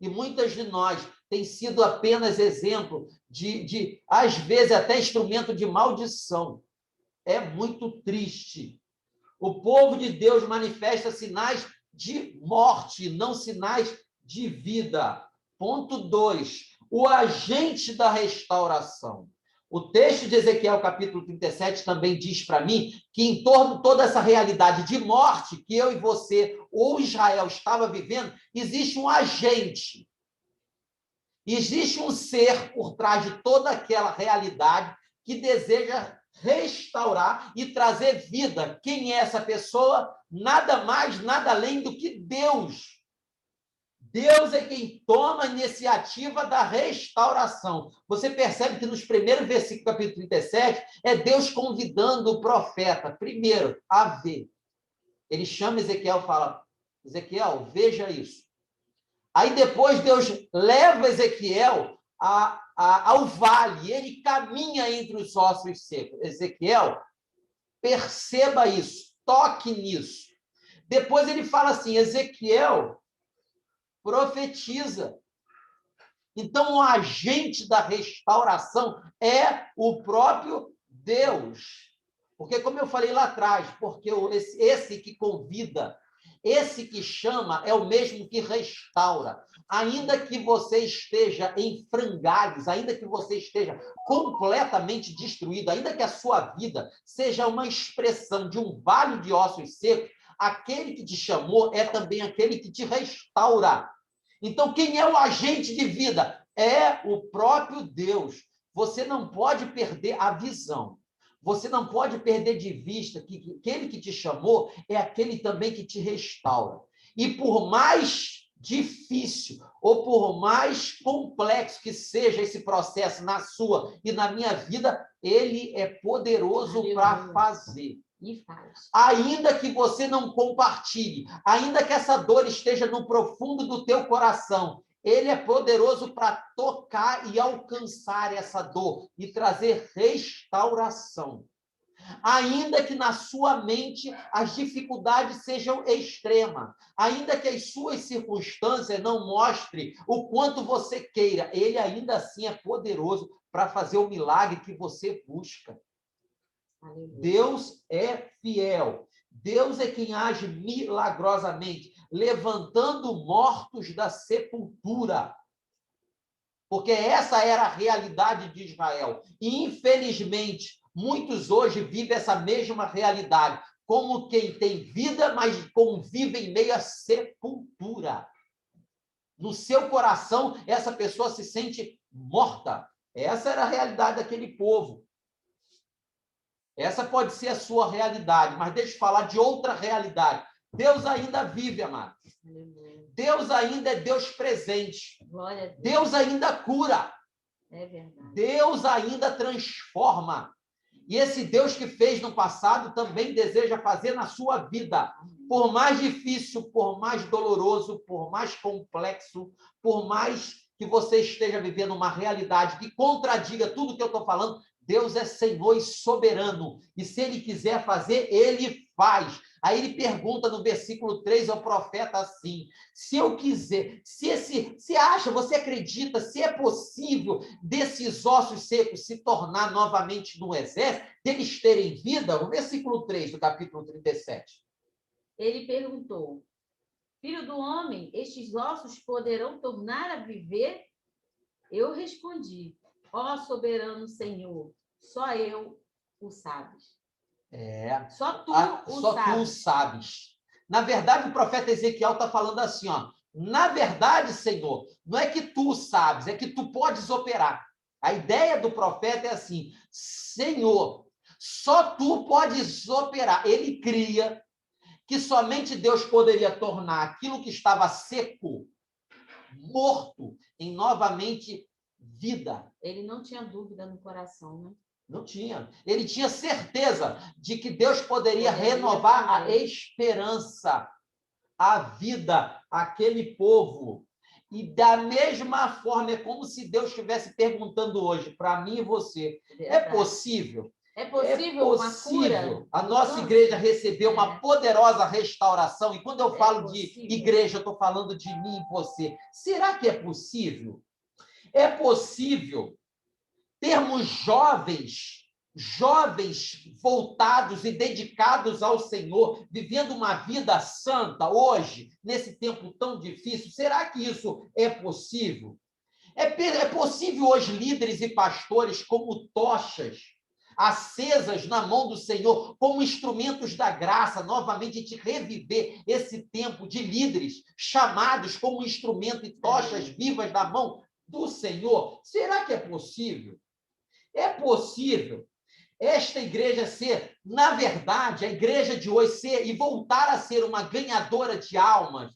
E muitas de nós têm sido apenas exemplo às vezes, até instrumento de maldição. É muito triste. O povo de Deus manifesta sinais de morte, não sinais de vida. Ponto 2. O agente da restauração. O texto de Ezequiel, capítulo 37, também diz para mim que em torno de toda essa realidade de morte que eu e você, ou Israel, estava vivendo, existe um agente. Existe um ser por trás de toda aquela realidade que deseja restaurar e trazer vida. Quem é essa pessoa? Nada mais, nada além do que Deus. Deus é quem toma a iniciativa da restauração. Você percebe que nos primeiros versículos do capítulo 37, é Deus convidando o profeta, primeiro, a ver. Ele chama Ezequiel e fala, Ezequiel, veja isso. Aí depois Deus leva Ezequiel ao vale, ele caminha entre os ossos secos. Ezequiel, perceba isso, toque nisso. Depois ele fala assim, Ezequiel, profetiza. Então, o agente da restauração é o próprio Deus. Porque, como eu falei lá atrás, porque esse que convida, Esse que chama é o mesmo que restaura. Ainda que você esteja em frangalhos, ainda que você esteja completamente destruído, ainda que a sua vida seja uma expressão de um vale de ossos secos, aquele que te chamou é também aquele que te restaura. Então, quem é o agente de vida? É o próprio Deus. Você não pode perder a visão. Você não pode perder de vista que aquele que te chamou é aquele também que te restaura. E por mais difícil ou por mais complexo que seja esse processo na sua e na minha vida, ele é poderoso para fazer. E faz. Ainda que você não compartilhe, ainda que essa dor esteja no profundo do teu coração, ele é poderoso para tocar e alcançar essa dor e trazer restauração. Ainda que na sua mente as dificuldades sejam extremas, ainda que as suas circunstâncias não mostrem o quanto você queira, ele ainda assim é poderoso para fazer o milagre que você busca. Deus é fiel. Deus é quem age milagrosamente, levantando mortos da sepultura. Porque essa era a realidade de Israel. E, infelizmente, muitos hoje vivem essa mesma realidade, como quem tem vida, mas convive em meio à sepultura. No seu coração, essa pessoa se sente morta. Essa era a realidade daquele povo. Essa pode ser a sua realidade, mas deixa eu falar de outra realidade. Deus ainda vive, amado. Deus ainda é Deus presente. Deus ainda cura. É verdade. Deus ainda transforma. E esse Deus que fez no passado também deseja fazer na sua vida. Por mais difícil, por mais doloroso, por mais complexo, por mais que você esteja vivendo uma realidade que contradiga tudo que eu estou falando, Deus é Senhor e soberano. E se Ele quiser fazer, Ele faz. Aí ele pergunta no versículo 3 ao profeta assim: se eu quiser, se acha, você acredita, se é possível desses ossos secos se tornar novamente num exército, deles terem vida? O versículo 3 do capítulo 37. Ele perguntou: filho do homem, estes ossos poderão tornar a viver? Eu respondi: ó soberano Senhor, só eu o sabes. Só tu o sabes. Na verdade, o profeta Ezequiel está falando assim, ó. Na verdade, Senhor, não é que tu sabes, é que tu podes operar. A ideia do profeta é assim: Senhor, só tu podes operar. Ele cria que somente Deus poderia tornar aquilo que estava seco, morto, em novamente vida. Ele não tinha dúvida no coração, né? Não tinha. Ele tinha certeza de que Deus poderia renovar a esperança, a vida, aquele povo. E da mesma forma, é como se Deus estivesse perguntando hoje para mim e você: é possível? É possível uma cura? A nossa igreja recebeu uma poderosa restauração. E quando eu falo de igreja, eu estou falando de mim e você. Será que é possível? É possível termos jovens voltados e dedicados ao Senhor, vivendo uma vida santa hoje, nesse tempo tão difícil? Será que isso é possível? É possível hoje líderes e pastores como tochas acesas na mão do Senhor, como instrumentos da graça, novamente de reviver esse tempo de líderes chamados como instrumento e tochas vivas na mão do Senhor? Será que é possível? É possível esta igreja ser, na verdade, a igreja de hoje ser e voltar a ser uma ganhadora de almas?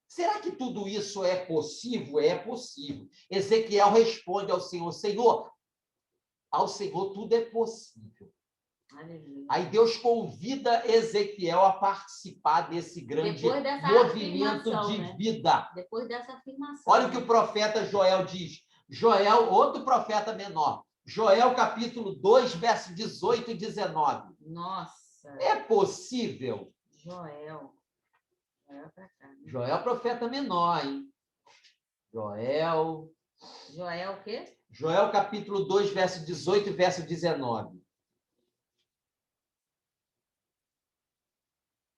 Será que tudo isso é possível? É possível. Ezequiel responde ao Senhor: Senhor, ao Senhor tudo é possível. Aleluia. Aí Deus convida Ezequiel a participar desse grande movimento de vida. Depois dessa afirmação. Olha o que o profeta Joel diz. Joel, outro profeta menor. Joel, capítulo 2, verso 18 e 19. Nossa. É possível? Joel pra cá, né? Joel, profeta menor, hein? Joel o quê? Joel, capítulo 2, verso 18 e verso 19.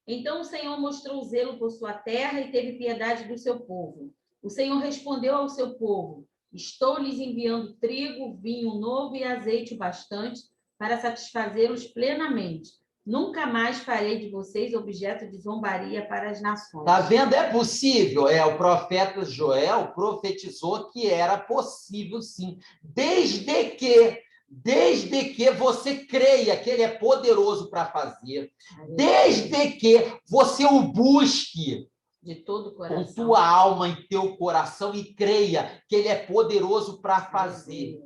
Então o Senhor mostrou zelo por sua terra e teve piedade do seu povo. O Senhor respondeu ao seu povo: estou lhes enviando trigo, vinho novo e azeite bastante para satisfazê-los plenamente. Nunca mais farei de vocês objeto de zombaria para as nações. Está vendo? É possível. O profeta Joel profetizou que era possível, sim. Desde que você creia que ele é poderoso para fazer, desde que você o busque de todo o coração, com tua alma e teu coração e creia que ele é poderoso para fazer.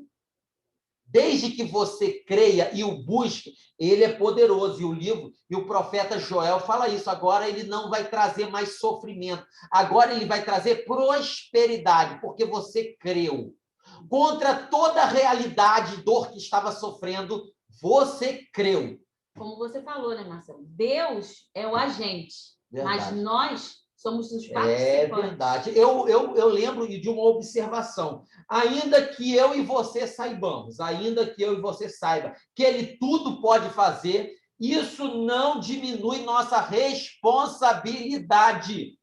Desde que você creia e o busque, ele é poderoso. E o livro, e o profeta Joel fala isso. Agora ele não vai trazer mais sofrimento. Agora ele vai trazer prosperidade, porque você creu. Contra toda a realidade e dor que estava sofrendo, você creu. Como você falou, né, Marcelo? Deus é o agente, mas nós somos os participantes. É verdade. Eu lembro de uma observação. Ainda que eu e você saibamos, ainda que eu e você saiba que ele tudo pode fazer, isso não diminui nossa responsabilidade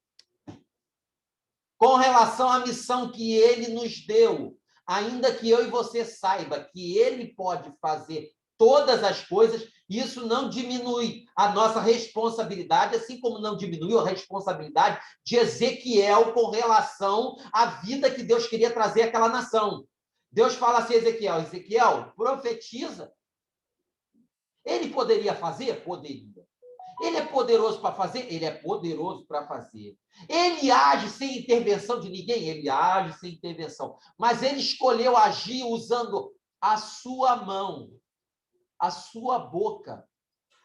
com relação à missão que ele nos deu. Ainda que eu e você saiba que ele pode fazer todas as coisas, isso não diminui a nossa responsabilidade, assim como não diminuiu a responsabilidade de Ezequiel com relação à vida que Deus queria trazer àquela nação. Deus fala assim a Ezequiel: Ezequiel, profetiza. Ele poderia fazer? Poderia. Ele é poderoso para fazer? Ele é poderoso para fazer. Ele age sem intervenção de ninguém? Ele age sem intervenção. Mas ele escolheu agir usando a sua mão, a sua boca,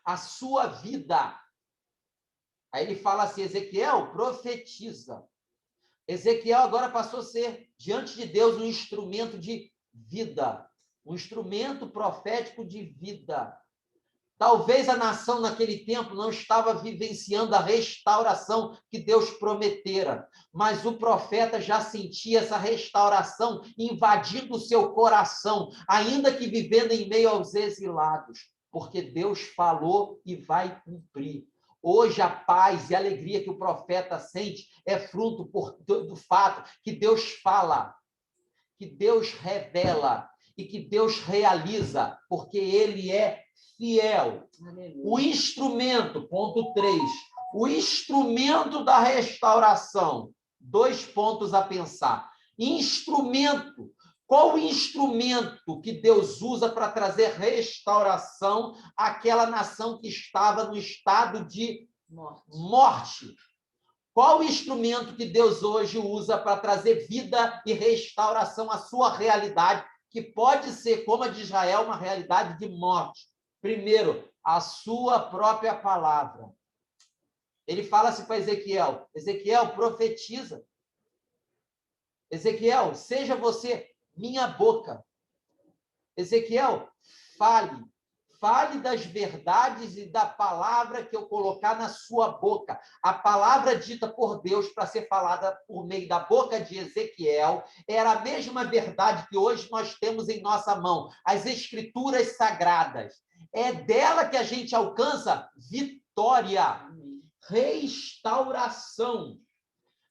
a sua vida. Aí ele fala assim: Ezequiel, profetiza. Ezequiel agora passou a ser, diante de Deus, um instrumento de vida, um instrumento profético de vida. Talvez a nação naquele tempo não estava vivenciando a restauração que Deus prometera, mas o profeta já sentia essa restauração invadindo o seu coração, ainda que vivendo em meio aos exilados, porque Deus falou e vai cumprir. Hoje a paz e a alegria que o profeta sente é fruto do fato que Deus fala, que Deus revela e que Deus realiza, porque ele é fiel. Aleluia. O instrumento, ponto 3, o instrumento da restauração. 2 pontos a pensar. Instrumento. Qual o instrumento que Deus usa para trazer restauração àquela nação que estava no estado de morte? Qual o instrumento que Deus hoje usa para trazer vida e restauração à sua realidade, que pode ser, como a de Israel, uma realidade de morte? Primeiro, a sua própria palavra. Ele fala assim para Ezequiel: Ezequiel, profetiza. Ezequiel, seja você minha boca. Ezequiel, fale. Fale das verdades e da palavra que eu colocar na sua boca. A palavra dita por Deus para ser falada por meio da boca de Ezequiel era a mesma verdade que hoje nós temos em nossa mão, as escrituras sagradas. É dela que a gente alcança vitória, restauração.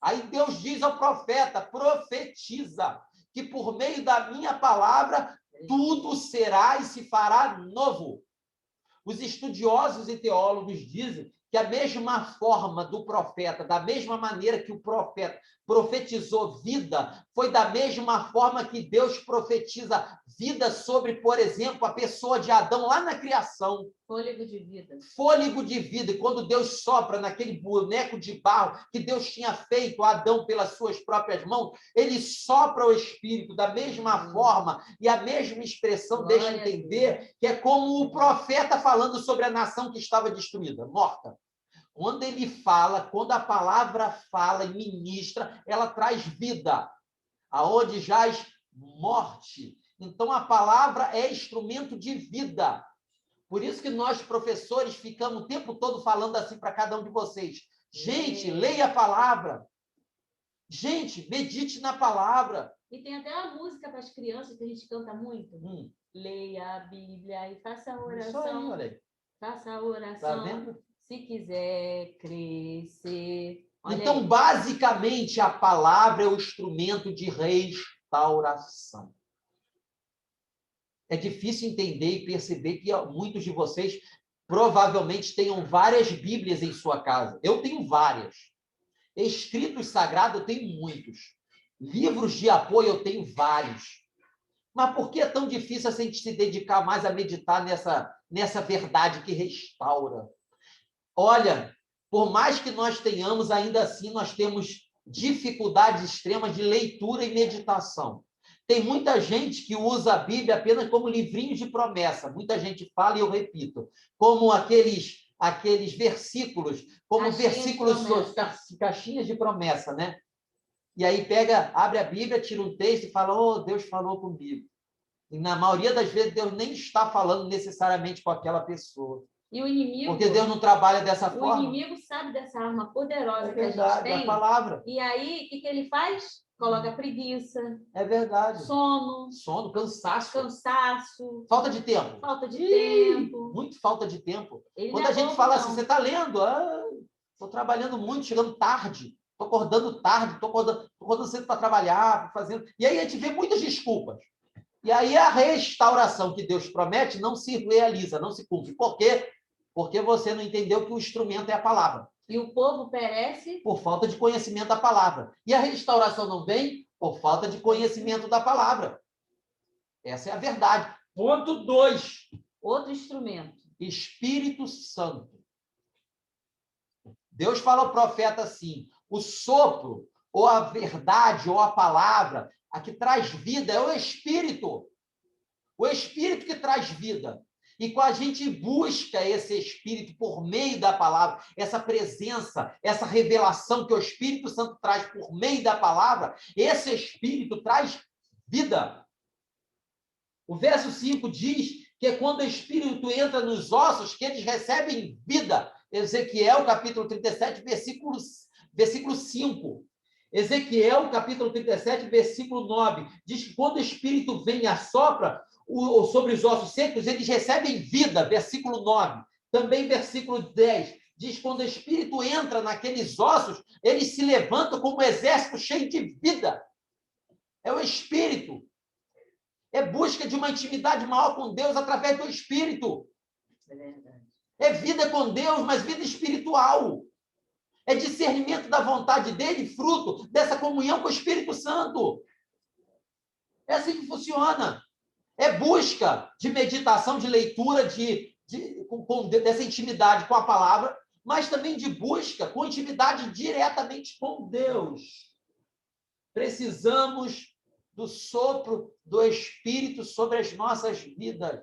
Aí Deus diz ao profeta: profetiza, que por meio da minha palavra tudo será e se fará novo. Os estudiosos e teólogos dizem que a mesma forma do profeta, da mesma maneira que o profeta profetizou vida, foi da mesma forma que Deus profetiza vida sobre, por exemplo, a pessoa de Adão lá na criação. Fôlego de vida. Fôlego de vida. E quando Deus sopra naquele boneco de barro que Deus tinha feito a Adão pelas suas próprias mãos, ele sopra o Espírito da mesma forma, e a mesma expressão deixa entender que é como o profeta falando sobre a nação que estava destruída, morta. Quando ele fala, quando a palavra fala e ministra, ela traz vida, aonde jaz morte. Então a palavra é instrumento de vida. Por isso que nós, professores, ficamos o tempo todo falando assim para cada um de vocês. Gente, leia a palavra. Gente, medite na palavra. E tem até uma música para as crianças que a gente canta muito. Leia a Bíblia e faça a oração. Isso aí, olha aí. Faça a oração. Tá vendo? Se quiser crescer. Olha então, aí. basicamente, a palavra é o instrumento de restauração. É difícil entender e perceber que muitos de vocês provavelmente tenham várias Bíblias em sua casa. Eu tenho várias. Escritos sagrados eu tenho muitos. Livros de apoio eu tenho vários. Mas por que é tão difícil a gente se dedicar mais a meditar nessa verdade que restaura? Olha, por mais que nós tenhamos, ainda assim, nós temos dificuldades extremas de leitura e meditação. Tem muita gente que usa a Bíblia apenas como livrinhos de promessa. Muita gente fala, e eu repito, como aqueles versículos, como caixinhas de promessa, né? E aí abre a Bíblia, tira um texto e fala, oh, Deus falou comigo. E na maioria das vezes, Deus nem está falando necessariamente com aquela pessoa. E o inimigo... Porque Deus não trabalha dessa forma. O inimigo sabe dessa arma poderosa que a gente tem. É a palavra. E aí, o que ele faz? Coloca preguiça. É verdade. Sono, cansaço. Falta de tempo. Tempo. Muito falta de tempo. Quando a gente fala assim, você está lendo? Estou trabalhando muito, chegando tarde. Estou acordando tarde, estou acordando cedo para trabalhar, fazendo... E aí a gente vê muitas desculpas. E aí a restauração que Deus promete não se realiza, não se cumpre. Por quê? Porque você não entendeu que o instrumento é a palavra. E o povo perece? Por falta de conhecimento da palavra. E a restauração não vem por falta de conhecimento da palavra. Essa é a verdade. Ponto 2. Outro instrumento. Espírito Santo. Deus fala ao profeta assim, o sopro, ou a verdade, ou a palavra, a que traz vida é o Espírito. O Espírito que traz vida. E quando a gente busca esse Espírito por meio da palavra, essa presença, essa revelação que o Espírito Santo traz por meio da palavra, esse Espírito traz vida. O verso 5 diz que é quando o Espírito entra nos ossos que eles recebem vida. Ezequiel, capítulo 37, versículo 5. Ezequiel, capítulo 37, versículo 9, diz que quando o Espírito vem e assopra sobre os ossos secos, eles recebem vida, versículo 9. Também versículo 10, diz que quando o Espírito entra naqueles ossos, eles se levantam como um exército cheio de vida. É o Espírito. É busca de uma intimidade maior com Deus através do Espírito. É verdade. É vida com Deus, mas vida espiritual. É discernimento da vontade dele, fruto dessa comunhão com o Espírito Santo. É assim que funciona. É busca de meditação, de leitura, dessa intimidade com a palavra, mas também de busca com intimidade diretamente com Deus. Precisamos do sopro do Espírito sobre as nossas vidas.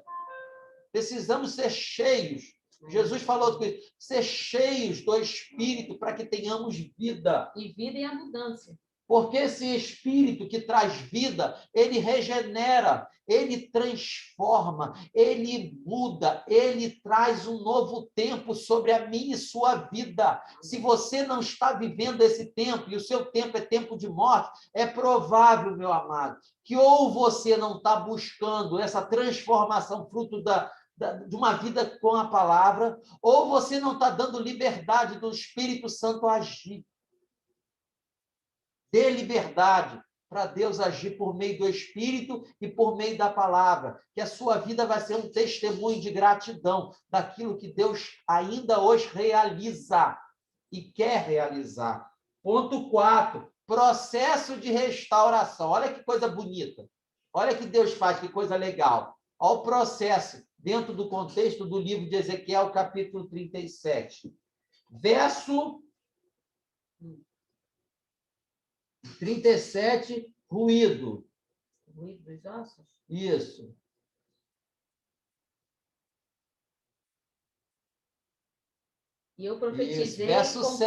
Precisamos ser cheios. Jesus falou ser cheios do Espírito para que tenhamos vida. E vida em abundância. Porque esse Espírito que traz vida, ele regenera, ele transforma, ele muda, ele traz um novo tempo sobre a minha e sua vida. Se você não está vivendo esse tempo, e o seu tempo é tempo de morte, é provável, meu amado, que ou você não está buscando essa transformação fruto de uma vida com a palavra, ou você não está dando liberdade do Espírito Santo agir. Dê liberdade para Deus agir por meio do Espírito e por meio da palavra, que a sua vida vai ser um testemunho de gratidão daquilo que Deus ainda hoje realiza e quer realizar. Ponto 4, processo de restauração. Olha que coisa bonita. Olha que Deus faz, que coisa legal. Olha o processo dentro do contexto do livro de Ezequiel, capítulo 37. Verso 37, ruído. Ruído dos ossos? Isso. E eu profetizei conforme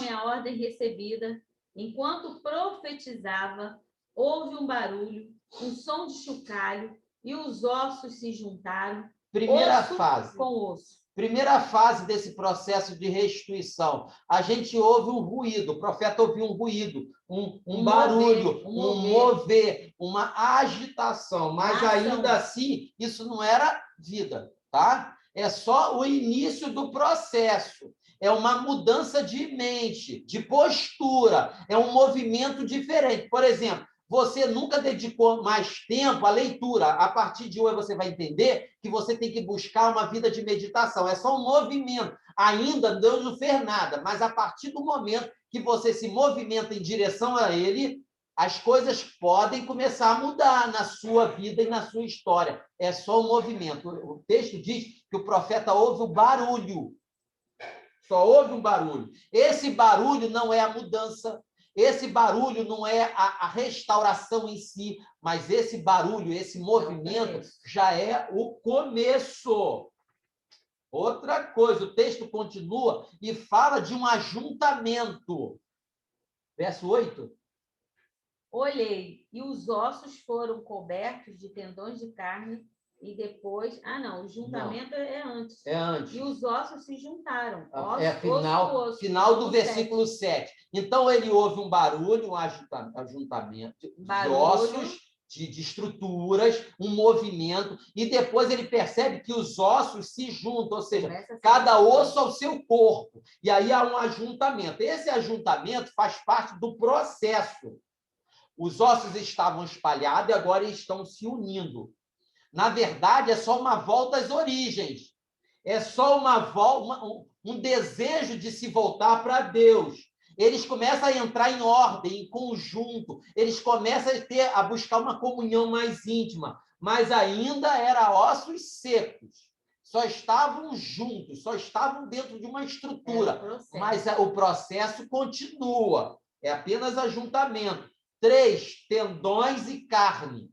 7. A ordem recebida. Enquanto profetizava, houve um barulho, um som de chocalho, e os ossos se juntaram. Primeira osso fase. Com osso. Primeira fase desse processo de restituição. A gente ouve um ruído, o profeta ouviu um ruído, um barulho, um mover, uma agitação, mas ainda assim, isso não era vida, tá? É só o início do processo. É uma mudança de mente, de postura, é um movimento diferente. Por exemplo, você nunca dedicou mais tempo à leitura. A partir de hoje você vai entender que você tem que buscar uma vida de meditação. É só um movimento. Ainda Deus não fez nada, mas a partir do momento que você se movimenta em direção a Ele, as coisas podem começar a mudar na sua vida e na sua história. É só um movimento. O texto diz que o profeta ouve o barulho. Só ouve um barulho. Esse barulho não é a mudança, esse barulho não é a restauração em si, mas esse barulho, esse movimento já é o começo. Outra coisa, o texto continua e fala de um ajuntamento. Verso 8. Olhei, e os ossos foram cobertos de tendões de carne, e depois... Ah, não, o juntamento não. É antes. É antes. E os ossos se juntaram. Final do versículo 7. Então, ele ouve um barulho, um ajuntamento de ossos, de estruturas, um movimento, e depois ele percebe que os ossos se juntam, ou seja, cada osso ao seu corpo. E aí há um ajuntamento. Esse ajuntamento faz parte do processo. Os ossos estavam espalhados e agora estão se unindo. Na verdade, é só uma volta às origens. É só um desejo de se voltar para Deus. Eles começam a entrar em ordem, em conjunto. Eles começam a buscar uma comunhão mais íntima. Mas ainda era ossos secos. Só estavam juntos, só estavam dentro de uma estrutura. Mas o processo continua. É apenas ajuntamento. 3, tendões e carne.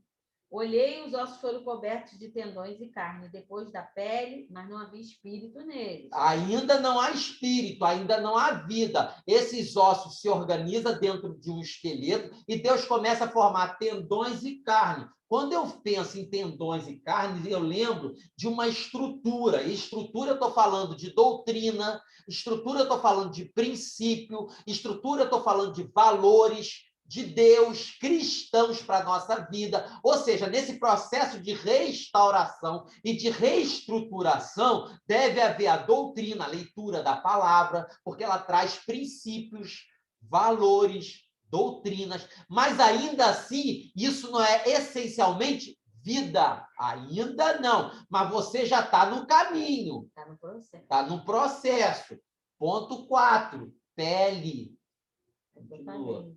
Olhei e os ossos foram cobertos de tendões e carne, depois da pele, mas não havia espírito neles. Ainda não há espírito, ainda não há vida. Esses ossos se organizam dentro de um esqueleto e Deus começa a formar tendões e carne. Quando eu penso em tendões e carne, eu lembro de uma estrutura. Estrutura, eu estou falando de doutrina, estrutura, eu estou falando de princípio, estrutura, eu estou falando de valores, de Deus, cristãos para a nossa vida. Ou seja, nesse processo de restauração e de reestruturação, deve haver a doutrina, a leitura da palavra, porque ela traz princípios, valores, doutrinas, mas ainda assim, isso não é essencialmente vida. Ainda não. Mas você já está no caminho. Está no processo. Está no processo. Ponto 4, pele. Continua.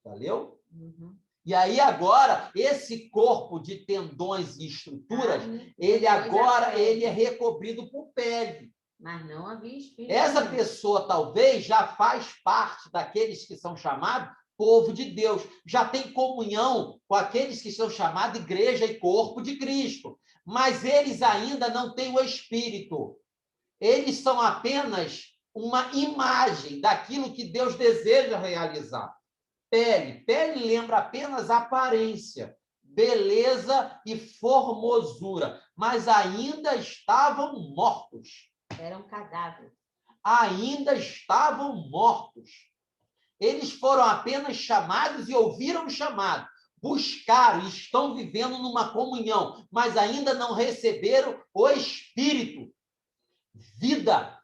Valeu? Uhum. E aí, agora, esse corpo de tendões e estruturas, ele é recobrido por pele. Mas não havia espírito. Essa pessoa, talvez, já faz parte daqueles que são chamados povo de Deus. Já tem comunhão com aqueles que são chamados igreja e corpo de Cristo. Mas eles ainda não têm o Espírito. Eles são apenas uma imagem daquilo que Deus deseja realizar. Pele lembra apenas aparência, beleza e formosura, mas ainda estavam mortos. Eram cadáveres. Ainda estavam mortos. Eles foram apenas chamados e ouviram o chamado. Buscaram e estão vivendo numa comunhão, mas ainda não receberam o Espírito. Vida.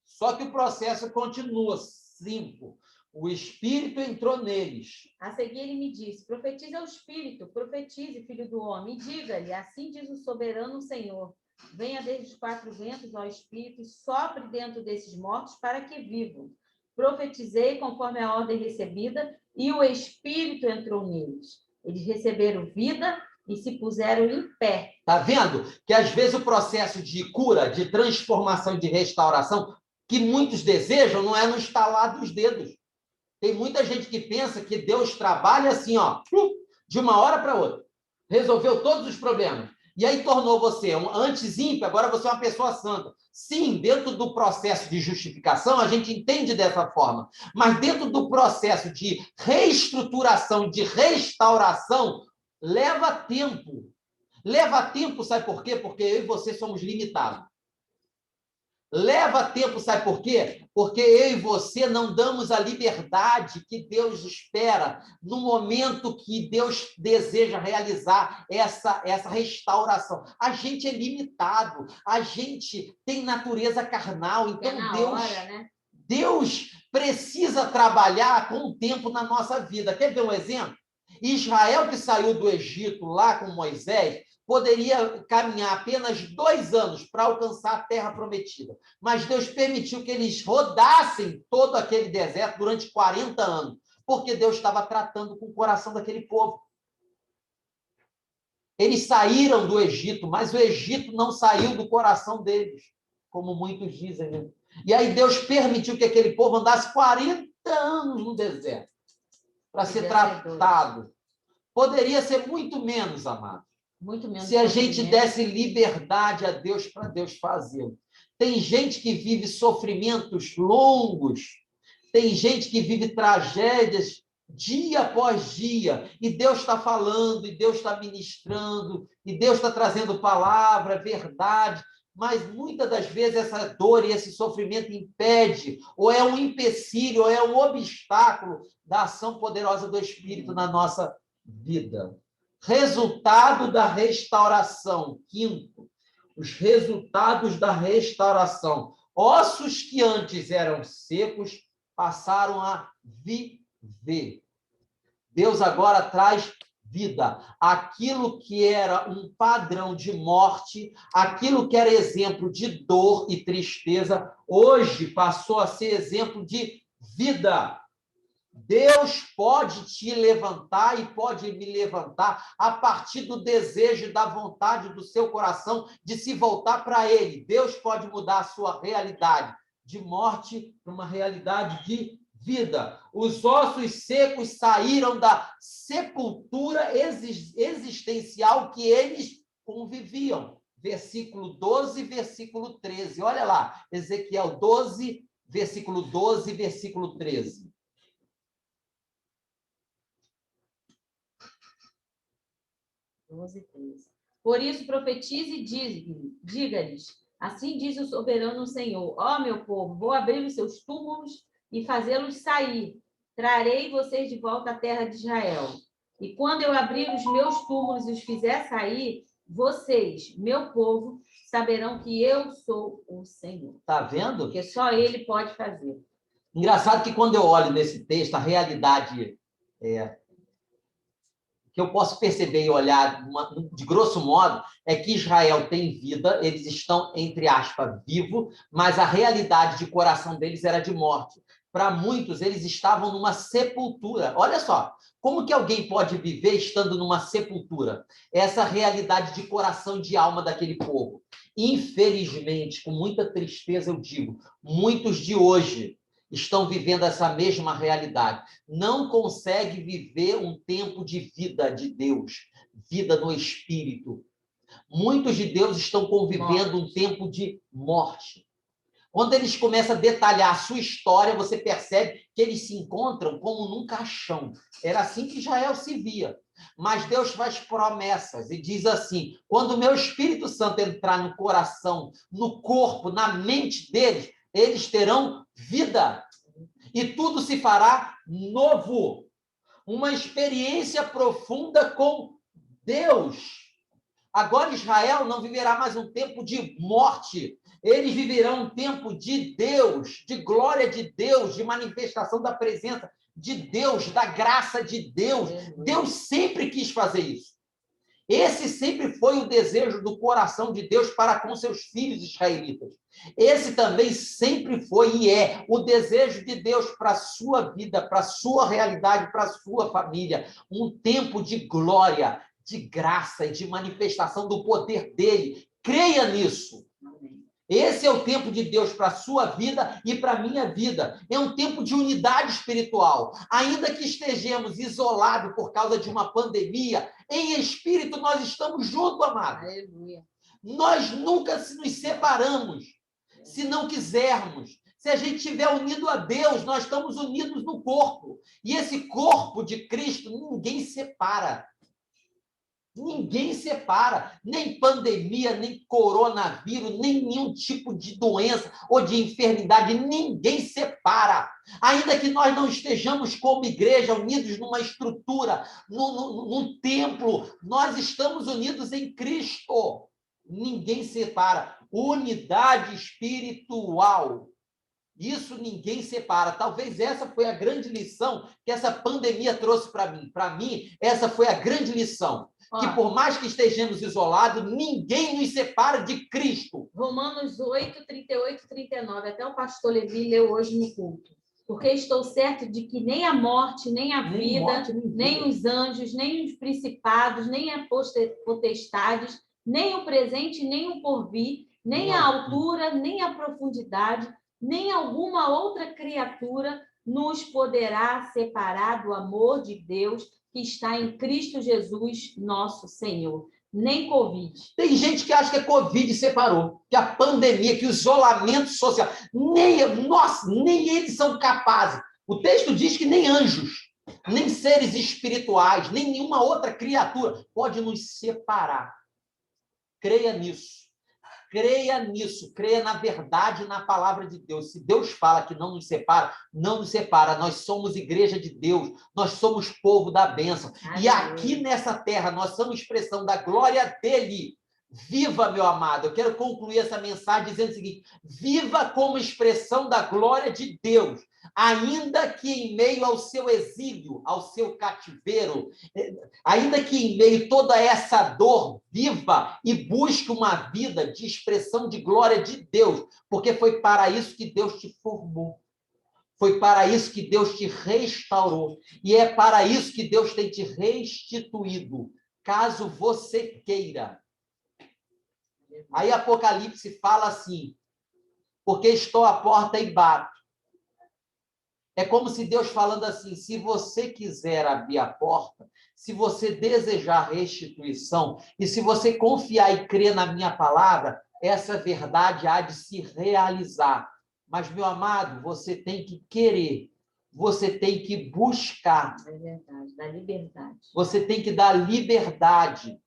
Só que o processo continua. 5. O Espírito entrou neles. A seguir ele me disse, profetize ao Espírito, profetize, filho do homem, e diga-lhe, assim diz o soberano Senhor, venha desde os 4 ventos ao Espírito e sopre dentro desses mortos para que vivam. Profetizei conforme a ordem recebida e o Espírito entrou neles. Eles receberam vida e se puseram em pé. Está vendo? Que às vezes o processo de cura, de transformação e de restauração, que muitos desejam, não é no estalar dos dedos. Tem muita gente que pensa que Deus trabalha assim, ó, de uma hora para outra. Resolveu todos os problemas. E aí tornou você um antes ímpio, agora você é uma pessoa santa. Sim, dentro do processo de justificação, a gente entende dessa forma. Mas dentro do processo de reestruturação, de restauração, leva tempo. Leva tempo, sabe por quê? Porque eu e você somos limitados. Leva tempo, sabe por quê? Porque eu e você não damos a liberdade que Deus espera no momento que Deus deseja realizar essa restauração. A gente é limitado, a gente tem natureza carnal, então Deus precisa trabalhar com o tempo na nossa vida. Quer ver um exemplo? Israel, que saiu do Egito lá com Moisés, poderia caminhar apenas 2 anos para alcançar a terra prometida. Mas Deus permitiu que eles rodassem todo aquele deserto durante 40 anos, porque Deus estava tratando com o coração daquele povo. Eles saíram do Egito, mas o Egito não saiu do coração deles, como muitos dizem, né? E aí Deus permitiu que aquele povo andasse 40 anos no deserto para ser tratado. Poderia ser muito menos, amado. Muito menos. Se a gente desse liberdade a Deus para Deus fazê-lo. Tem gente que vive sofrimentos longos, tem gente que vive tragédias dia após dia, e Deus está falando, e Deus está ministrando, e Deus está trazendo palavra, verdade, mas muitas das vezes essa dor e esse sofrimento impede, ou é um empecilho, ou é um obstáculo da ação poderosa do Espírito na nossa vida. Resultado da restauração. Quinto, os resultados da restauração. Ossos que antes eram secos passaram a viver. Deus agora traz vida. Aquilo que era um padrão de morte, aquilo que era exemplo de dor e tristeza, hoje passou a ser exemplo de vida. Deus pode te levantar e pode me levantar a partir do desejo, da vontade do seu coração de se voltar para Ele. Deus pode mudar a sua realidade de morte para uma realidade de vida. Os ossos secos saíram da sepultura existencial que eles conviviam. Versículo 12, versículo 13. Olha lá, Ezequiel 12, versículo 12, versículo 13. Por isso profetize e diga-lhes, assim diz o soberano Senhor, ó meu povo, vou abrir os seus túmulos e fazê-los sair, trarei vocês de volta à terra de Israel. E quando eu abrir os meus túmulos e os fizer sair, vocês, meu povo, saberão que eu sou o Senhor. Está vendo? Porque só Ele pode fazer. Engraçado que quando eu olho nesse texto, a realidade que eu posso perceber e olhar de grosso modo é que Israel tem vida, eles estão, entre aspas, vivos, mas a realidade de coração deles era de morte. Para muitos, eles estavam numa sepultura. Olha só, como que alguém pode viver estando numa sepultura? Essa realidade de coração e de alma daquele povo. Infelizmente, com muita tristeza eu digo, muitos de hoje estão vivendo essa mesma realidade. Não consegue viver um tempo de vida de Deus, vida no Espírito. Muitos de Deus estão convivendo um tempo de morte. Quando eles começam a detalhar a sua história, você percebe que eles se encontram como num caixão. Era assim que Israel se via. Mas Deus faz promessas e diz assim, quando o meu Espírito Santo entrar no coração, no corpo, na mente deles, eles terão vida. E tudo se fará novo. Uma experiência profunda com Deus. Agora Israel não viverá mais um tempo de morte. Eles viverão um tempo de Deus, de glória de Deus, de manifestação da presença de Deus, da graça de Deus. Deus sempre quis fazer isso. Esse sempre foi o desejo do coração de Deus para com seus filhos israelitas. Esse também sempre foi e é o desejo de Deus para a sua vida, para a sua realidade, para a sua família. Um tempo de glória, de graça e de manifestação do poder dele. Creia nisso. Esse é o tempo de Deus para a sua vida e para a minha vida. É um tempo de unidade espiritual. Ainda que estejamos isolados por causa de uma pandemia, em espírito nós estamos juntos, amados. Aleluia. Nós nunca nos separamos, se não quisermos. Se a gente estiver unido a Deus, nós estamos unidos no corpo. E esse corpo de Cristo, ninguém separa. Ninguém separa, nem pandemia, nem coronavírus, nem nenhum tipo de doença ou de enfermidade, ninguém separa. Ainda que nós não estejamos como igreja unidos numa estrutura, num templo, nós estamos unidos em Cristo. Ninguém separa. Unidade espiritual. Isso ninguém separa. Talvez essa foi a grande lição que essa pandemia trouxe para mim. Para mim, essa foi a grande lição. Que por mais que estejamos isolados, ninguém nos separa de Cristo. Romanos 8, 38 e 39. Até o pastor Levi leu hoje no culto. Porque estou certo de que nem a morte, nem a vida, nem os anjos, nem os principados, nem as potestades, nem o presente, nem o porvir, nem a altura, nem a profundidade, nem alguma outra criatura nos poderá separar do amor de Deus que está em Cristo Jesus, nosso Senhor. Nem Covid. Tem gente que acha que a Covid separou, que a pandemia, que o isolamento social, nem eles são capazes. O texto diz que nem anjos, nem seres espirituais, nem nenhuma outra criatura pode nos separar. Creia nisso. Creia nisso, creia na verdade, na palavra de Deus. Se Deus fala que não nos separa, não nos separa. Nós somos igreja de Deus, nós somos povo da bênção. E aqui nessa terra, nós somos expressão da glória dele. Viva, meu amado. Eu quero concluir essa mensagem dizendo o seguinte: viva como expressão da glória de Deus, ainda que em meio ao seu exílio, ao seu cativeiro, ainda que em meio a toda essa dor, viva e busque uma vida de expressão de glória de Deus, porque foi para isso que Deus te formou. Foi para isso que Deus te restaurou. E é para isso que Deus tem te restituído, caso você queira. Aí Apocalipse fala assim: porque estou à porta e bato. É como se Deus falando assim: se você quiser abrir a porta, se você desejar restituição, e se você confiar e crer na minha palavra, essa verdade há de se realizar. Mas, meu amado, você tem que querer, você tem que buscar. É verdade, da liberdade. Você tem que dar liberdade.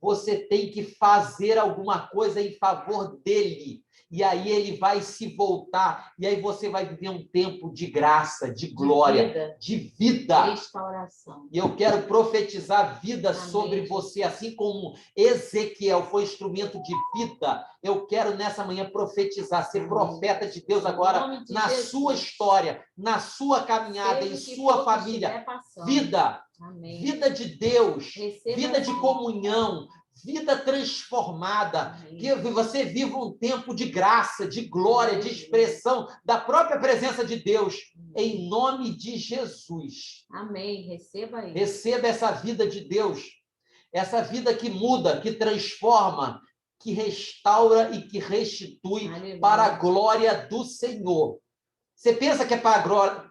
Você tem que fazer alguma coisa em favor dele. E aí ele vai se voltar. E aí você vai viver um tempo de graça, de glória, de vida. Restauração. E eu quero profetizar vida sobre você, assim como Ezequiel foi instrumento de vida. Eu quero nessa manhã profetizar, ser profeta de Deus agora na sua história, na sua caminhada, em sua família. Vida. Amém. Vida de Deus, vida de comunhão, vida transformada, que você viva um tempo de graça, de glória, de expressão da própria presença de Deus, em nome de Jesus. Amém. Receba isso. Receba essa vida de Deus, essa vida que muda, que transforma, que restaura e que restitui. Aleluia. Para a glória do Senhor. Você pensa que é para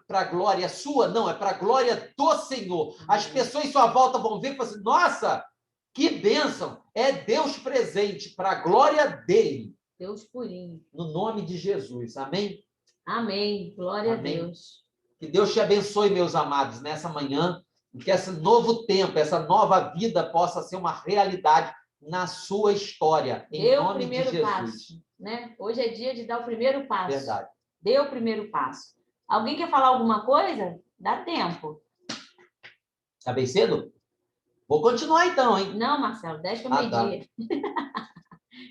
a glória sua? Não, é para a glória do Senhor. As pessoas em sua volta vão ver e falar assim: nossa, que bênção! É Deus presente para a glória dele. Deus purinho. No nome de Jesus. Amém? Amém. Glória a Deus. Que Deus te abençoe, meus amados, nessa manhã. E que esse novo tempo, essa nova vida possa ser uma realidade na sua história. Em nome de Jesus. Passo, né? Hoje é dia de dar o primeiro passo. Verdade. Dê o primeiro passo. Alguém quer falar alguma coisa? Dá tempo. Está bem cedo? Vou continuar então, hein? Não, Marcelo, 10 para meio-dia. Tá.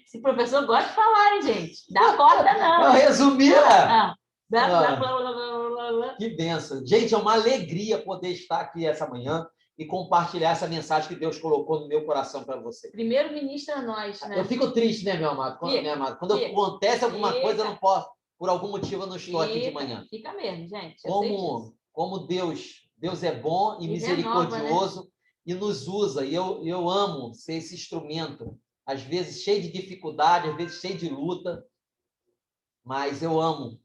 Esse professor gosta de falar, hein, gente? Dá corda, não. Eu resumi, né? Blá. Que bênção. Gente, é uma alegria poder estar aqui essa manhã e compartilhar essa mensagem que Deus colocou no meu coração para você. Primeiro ministra nós, né? Eu fico triste, né, meu amado? Quando acontece alguma coisa, eu não posso. Por algum motivo, eu não estou aqui de manhã. Fica mesmo, gente. Como Deus é bom e misericordioso, renova, né? E nos usa. E eu amo ser esse instrumento. Às vezes cheio de dificuldade, às vezes cheio de luta. Mas eu amo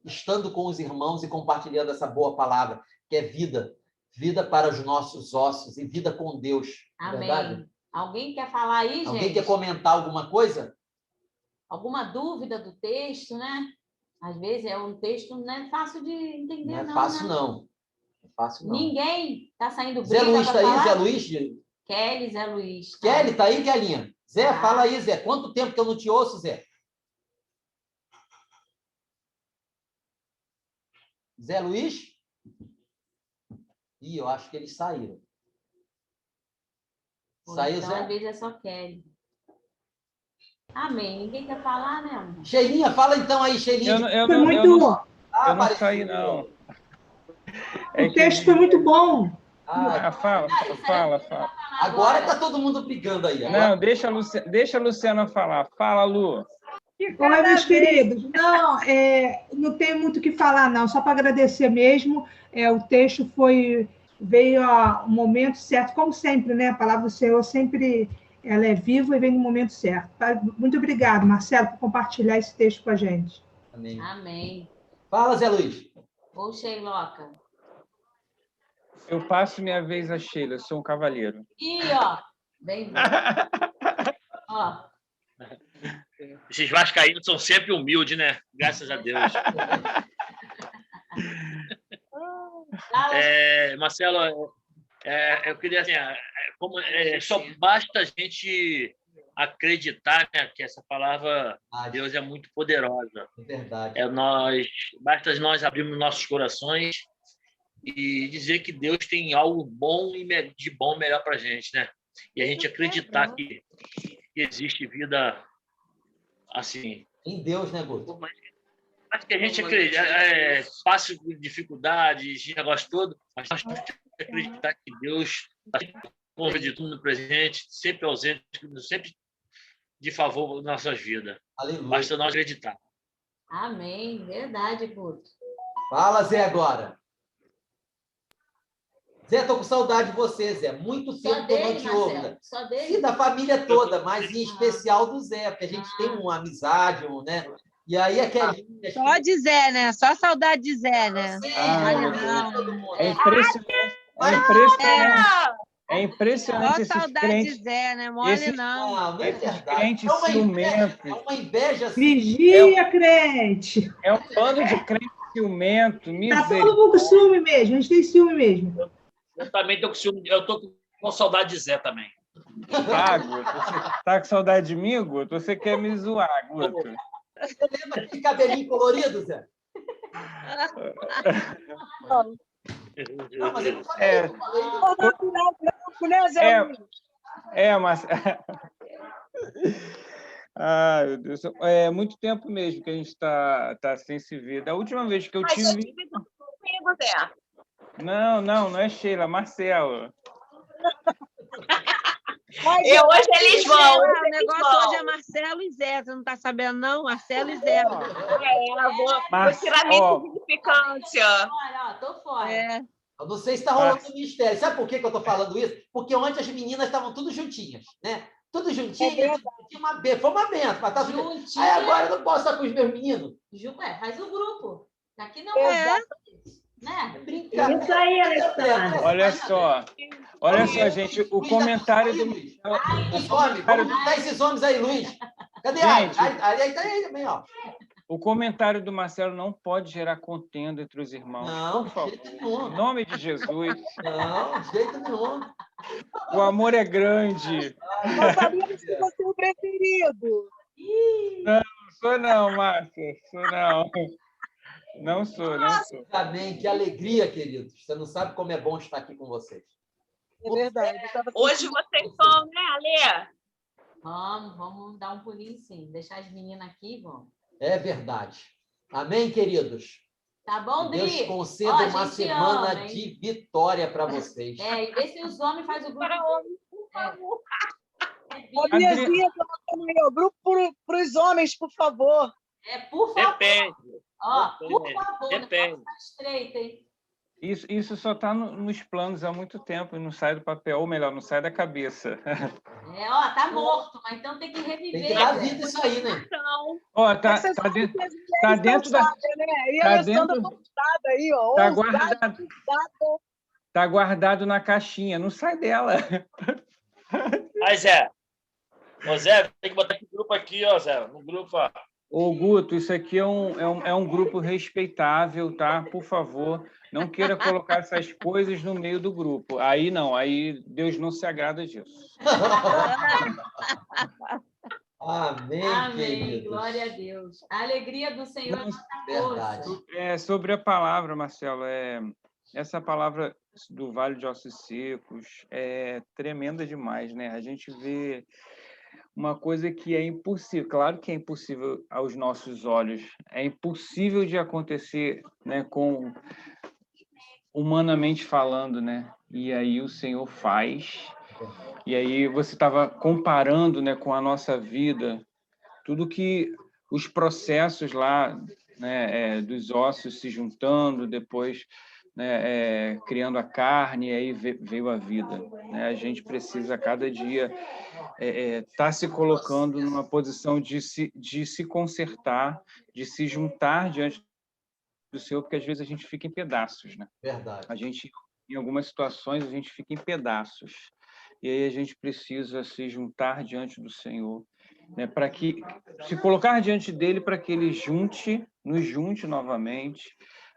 estando com os irmãos e compartilhando essa boa palavra, que é vida. Vida para os nossos ossos e vida com Deus. Amém. Verdade? Alguém quer falar aí, gente? Alguém quer comentar alguma coisa? Alguma dúvida do texto, né? Às vezes é um texto não é fácil de entender, não. Não é fácil, né? não. É fácil, não. Ninguém está saindo briga. Zé Luiz está aí? Zé Luiz? Kelly, Zé Luiz. Tá? Kelly, tá aí, Kelinha? Zé, fala aí, Zé. Quanto tempo que eu não te ouço, Zé? Zé Luiz? Ih, eu acho que eles saíram. Saiu, então, Zé? às vezes é só Kelly. Amém. Ninguém quer falar, né, amor? Sheilinha, fala então aí, Sheilinha. Eu não saí, não. O texto foi muito bom. Fala. Agora está todo mundo brigando aí. Não, deixa a Luciana falar. Fala, Lu. Oi, meus queridos. Não tenho muito o que falar, não. Só para agradecer mesmo. O texto veio ao momento certo, como sempre, né? A palavra do Senhor sempre ela é viva e vem no momento certo. Muito obrigado, Marcelo, por compartilhar esse texto com a gente. Amém. Amém. Fala, Zé Luiz. Ô, Sheiloca. Eu passo minha vez a Sheila, eu sou um cavalheiro. Ih, ó. Bem ó. Esses vascaínos são sempre humildes, né? Graças a Deus. Marcelo, eu queria assim, só basta a gente acreditar, né, que essa palavra Deus é muito poderosa. É verdade. Basta nós abrirmos nossos corações e dizer que Deus tem algo bom e de bom melhor para a gente, né? E a gente acreditar que existe vida assim. Em Deus, né, Guto? Acho que a gente acredita, passa dificuldades, negócio todo, mas nós temos que acreditar que Deus está sempre de tudo no presente, sempre ausente, sempre de favor nas nossas vidas. Aleluia. Basta nós acreditar. Amém. Verdade, Guto. Fala, Zé, agora. Zé, tô com saudade de você, Zé. Muito tempo que eu não te ouvo. Só dele? Sim, da família toda, mas em especial do Zé, porque a gente tem uma amizade, né? E aí a Kelinha... Só de Zé, né? Só saudade de Zé, né? É impressionante. É impressionante só saudade crentes, de Zé, né? Mole não é verdade. Crentes ciumentos. É uma inveja. Vigia, crente. É um bando de crente ciumento. Tá todo mundo com ciúme mesmo. A gente tem ciúme mesmo. Eu também estou com ciúme. Eu estou com saudade de Zé também. Guto, você tá com saudade de mim, Guto? Você quer me zoar, Guto? Você lembra de cabelinho colorido, Zé? Não, mas eu não falei. Mas... Ai, meu Deus. É muito tempo mesmo que a gente está sem se ver. Da última vez que eu tive... Mas eu tive comigo, Zé. Não é Sheila, Marcelo. Hoje eles vão. O negócio hoje é Marcelo e Zé. Você não está sabendo, não? Marcelo e Zé. Vou tirar minha significância. Tô fora. Eu não sei se está rolando um mistério. Sabe por que eu estou falando isso? Porque ontem as meninas estavam tudo juntinhas, né? Tudo juntinhas. Foi uma benção. Mas tá tudo... Aí agora eu não posso estar com os meus meninos. Faz o grupo. Aqui não né? Brincadeira. Isso aí, Alexandre. Olha só, gente, o comentário do... Vamos dar esses homens aí, Luiz. Cadê gente, aí? Tá aí também, ó. O comentário do Marcelo não pode gerar contenda entre os irmãos. Não, por favor. de jeito nenhum. Em nome de Jesus. Não, de jeito nenhum. O amor é grande. Eu sabia que você fosse o preferido. Não sou não, Márcia. Não sou. Amém, que alegria, queridos. Você não sabe como é bom estar aqui com vocês. É verdade. Hoje vocês são, né, Alê? Vamos dar um pulinho, sim. Deixar as meninas aqui, vamos. É verdade. Amém, queridos? Tá bom, Dri? Deus conceda uma semana de vitória para vocês. E vê se os homens fazem o grupo. Para homens, por favor. O grupo para os homens, por favor. Por favor. Depende. Por favor. Depende. Não pode ficar estreito, hein? Isso só está nos planos há muito tempo e não sai do papel, ou melhor, não sai da cabeça. Tá morto, mas então tem que reviver. Tem que dar vida isso aí, né? Tá dentro da... Tá guardado na caixinha, não sai dela. Aí, Zé. Ô, Zé, tem que botar esse grupo aqui, ó, Zé. No grupo, ó. Ô, Guto, isso aqui é um grupo respeitável, tá? Por favor, não queira colocar essas coisas no meio do grupo. Aí não, aí Deus não se agrada disso. Amém, Amém. queridos. Glória a Deus. A alegria do Senhor é nossa força. Sobre a palavra, Marcelo, essa palavra do Vale de Ossos Secos é tremenda demais, né? A gente vê uma coisa que é impossível, claro que é impossível aos nossos olhos, é impossível de acontecer, né, humanamente falando, né? E aí o Senhor faz. E aí você estava comparando, né, com a nossa vida, tudo que os processos lá, né, dos ossos se juntando, depois, né, criando a carne, e aí veio a vida, né? A gente precisa cada dia estar se colocando numa posição de se consertar, de se juntar diante do Senhor, porque às vezes a gente fica em pedaços, né? Verdade. A gente, em algumas situações, a gente fica em pedaços. E aí a gente precisa se juntar diante do Senhor, né, para que se colocar diante dele para que ele nos junte novamente,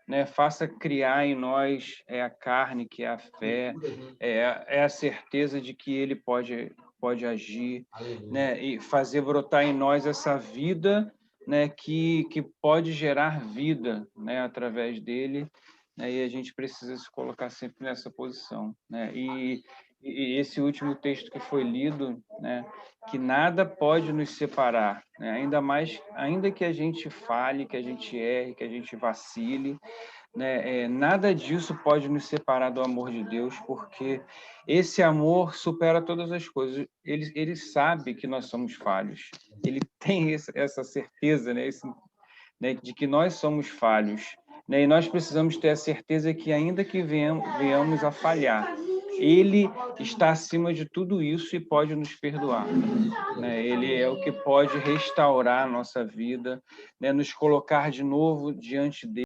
né, faça criar em nós a carne, que é a fé, é a certeza de que ele pode agir, né, e fazer brotar em nós essa vida, né, que pode gerar vida, né, através dele, né, e a gente precisa se colocar sempre nessa posição, né? E esse último texto que foi lido, né, que nada pode nos separar, né? Ainda que a gente falhe, que a gente erre, que a gente vacile, né, nada disso pode nos separar do amor de Deus, porque esse amor supera todas as coisas. Ele sabe que nós somos falhos, ele tem essa certeza, né, de que nós somos falhos, né, e nós precisamos ter a certeza que, ainda que venhamos a falhar, ele está acima de tudo isso e pode nos perdoar, né? Ele é o que pode restaurar a nossa vida, né? Nos colocar de novo diante dele.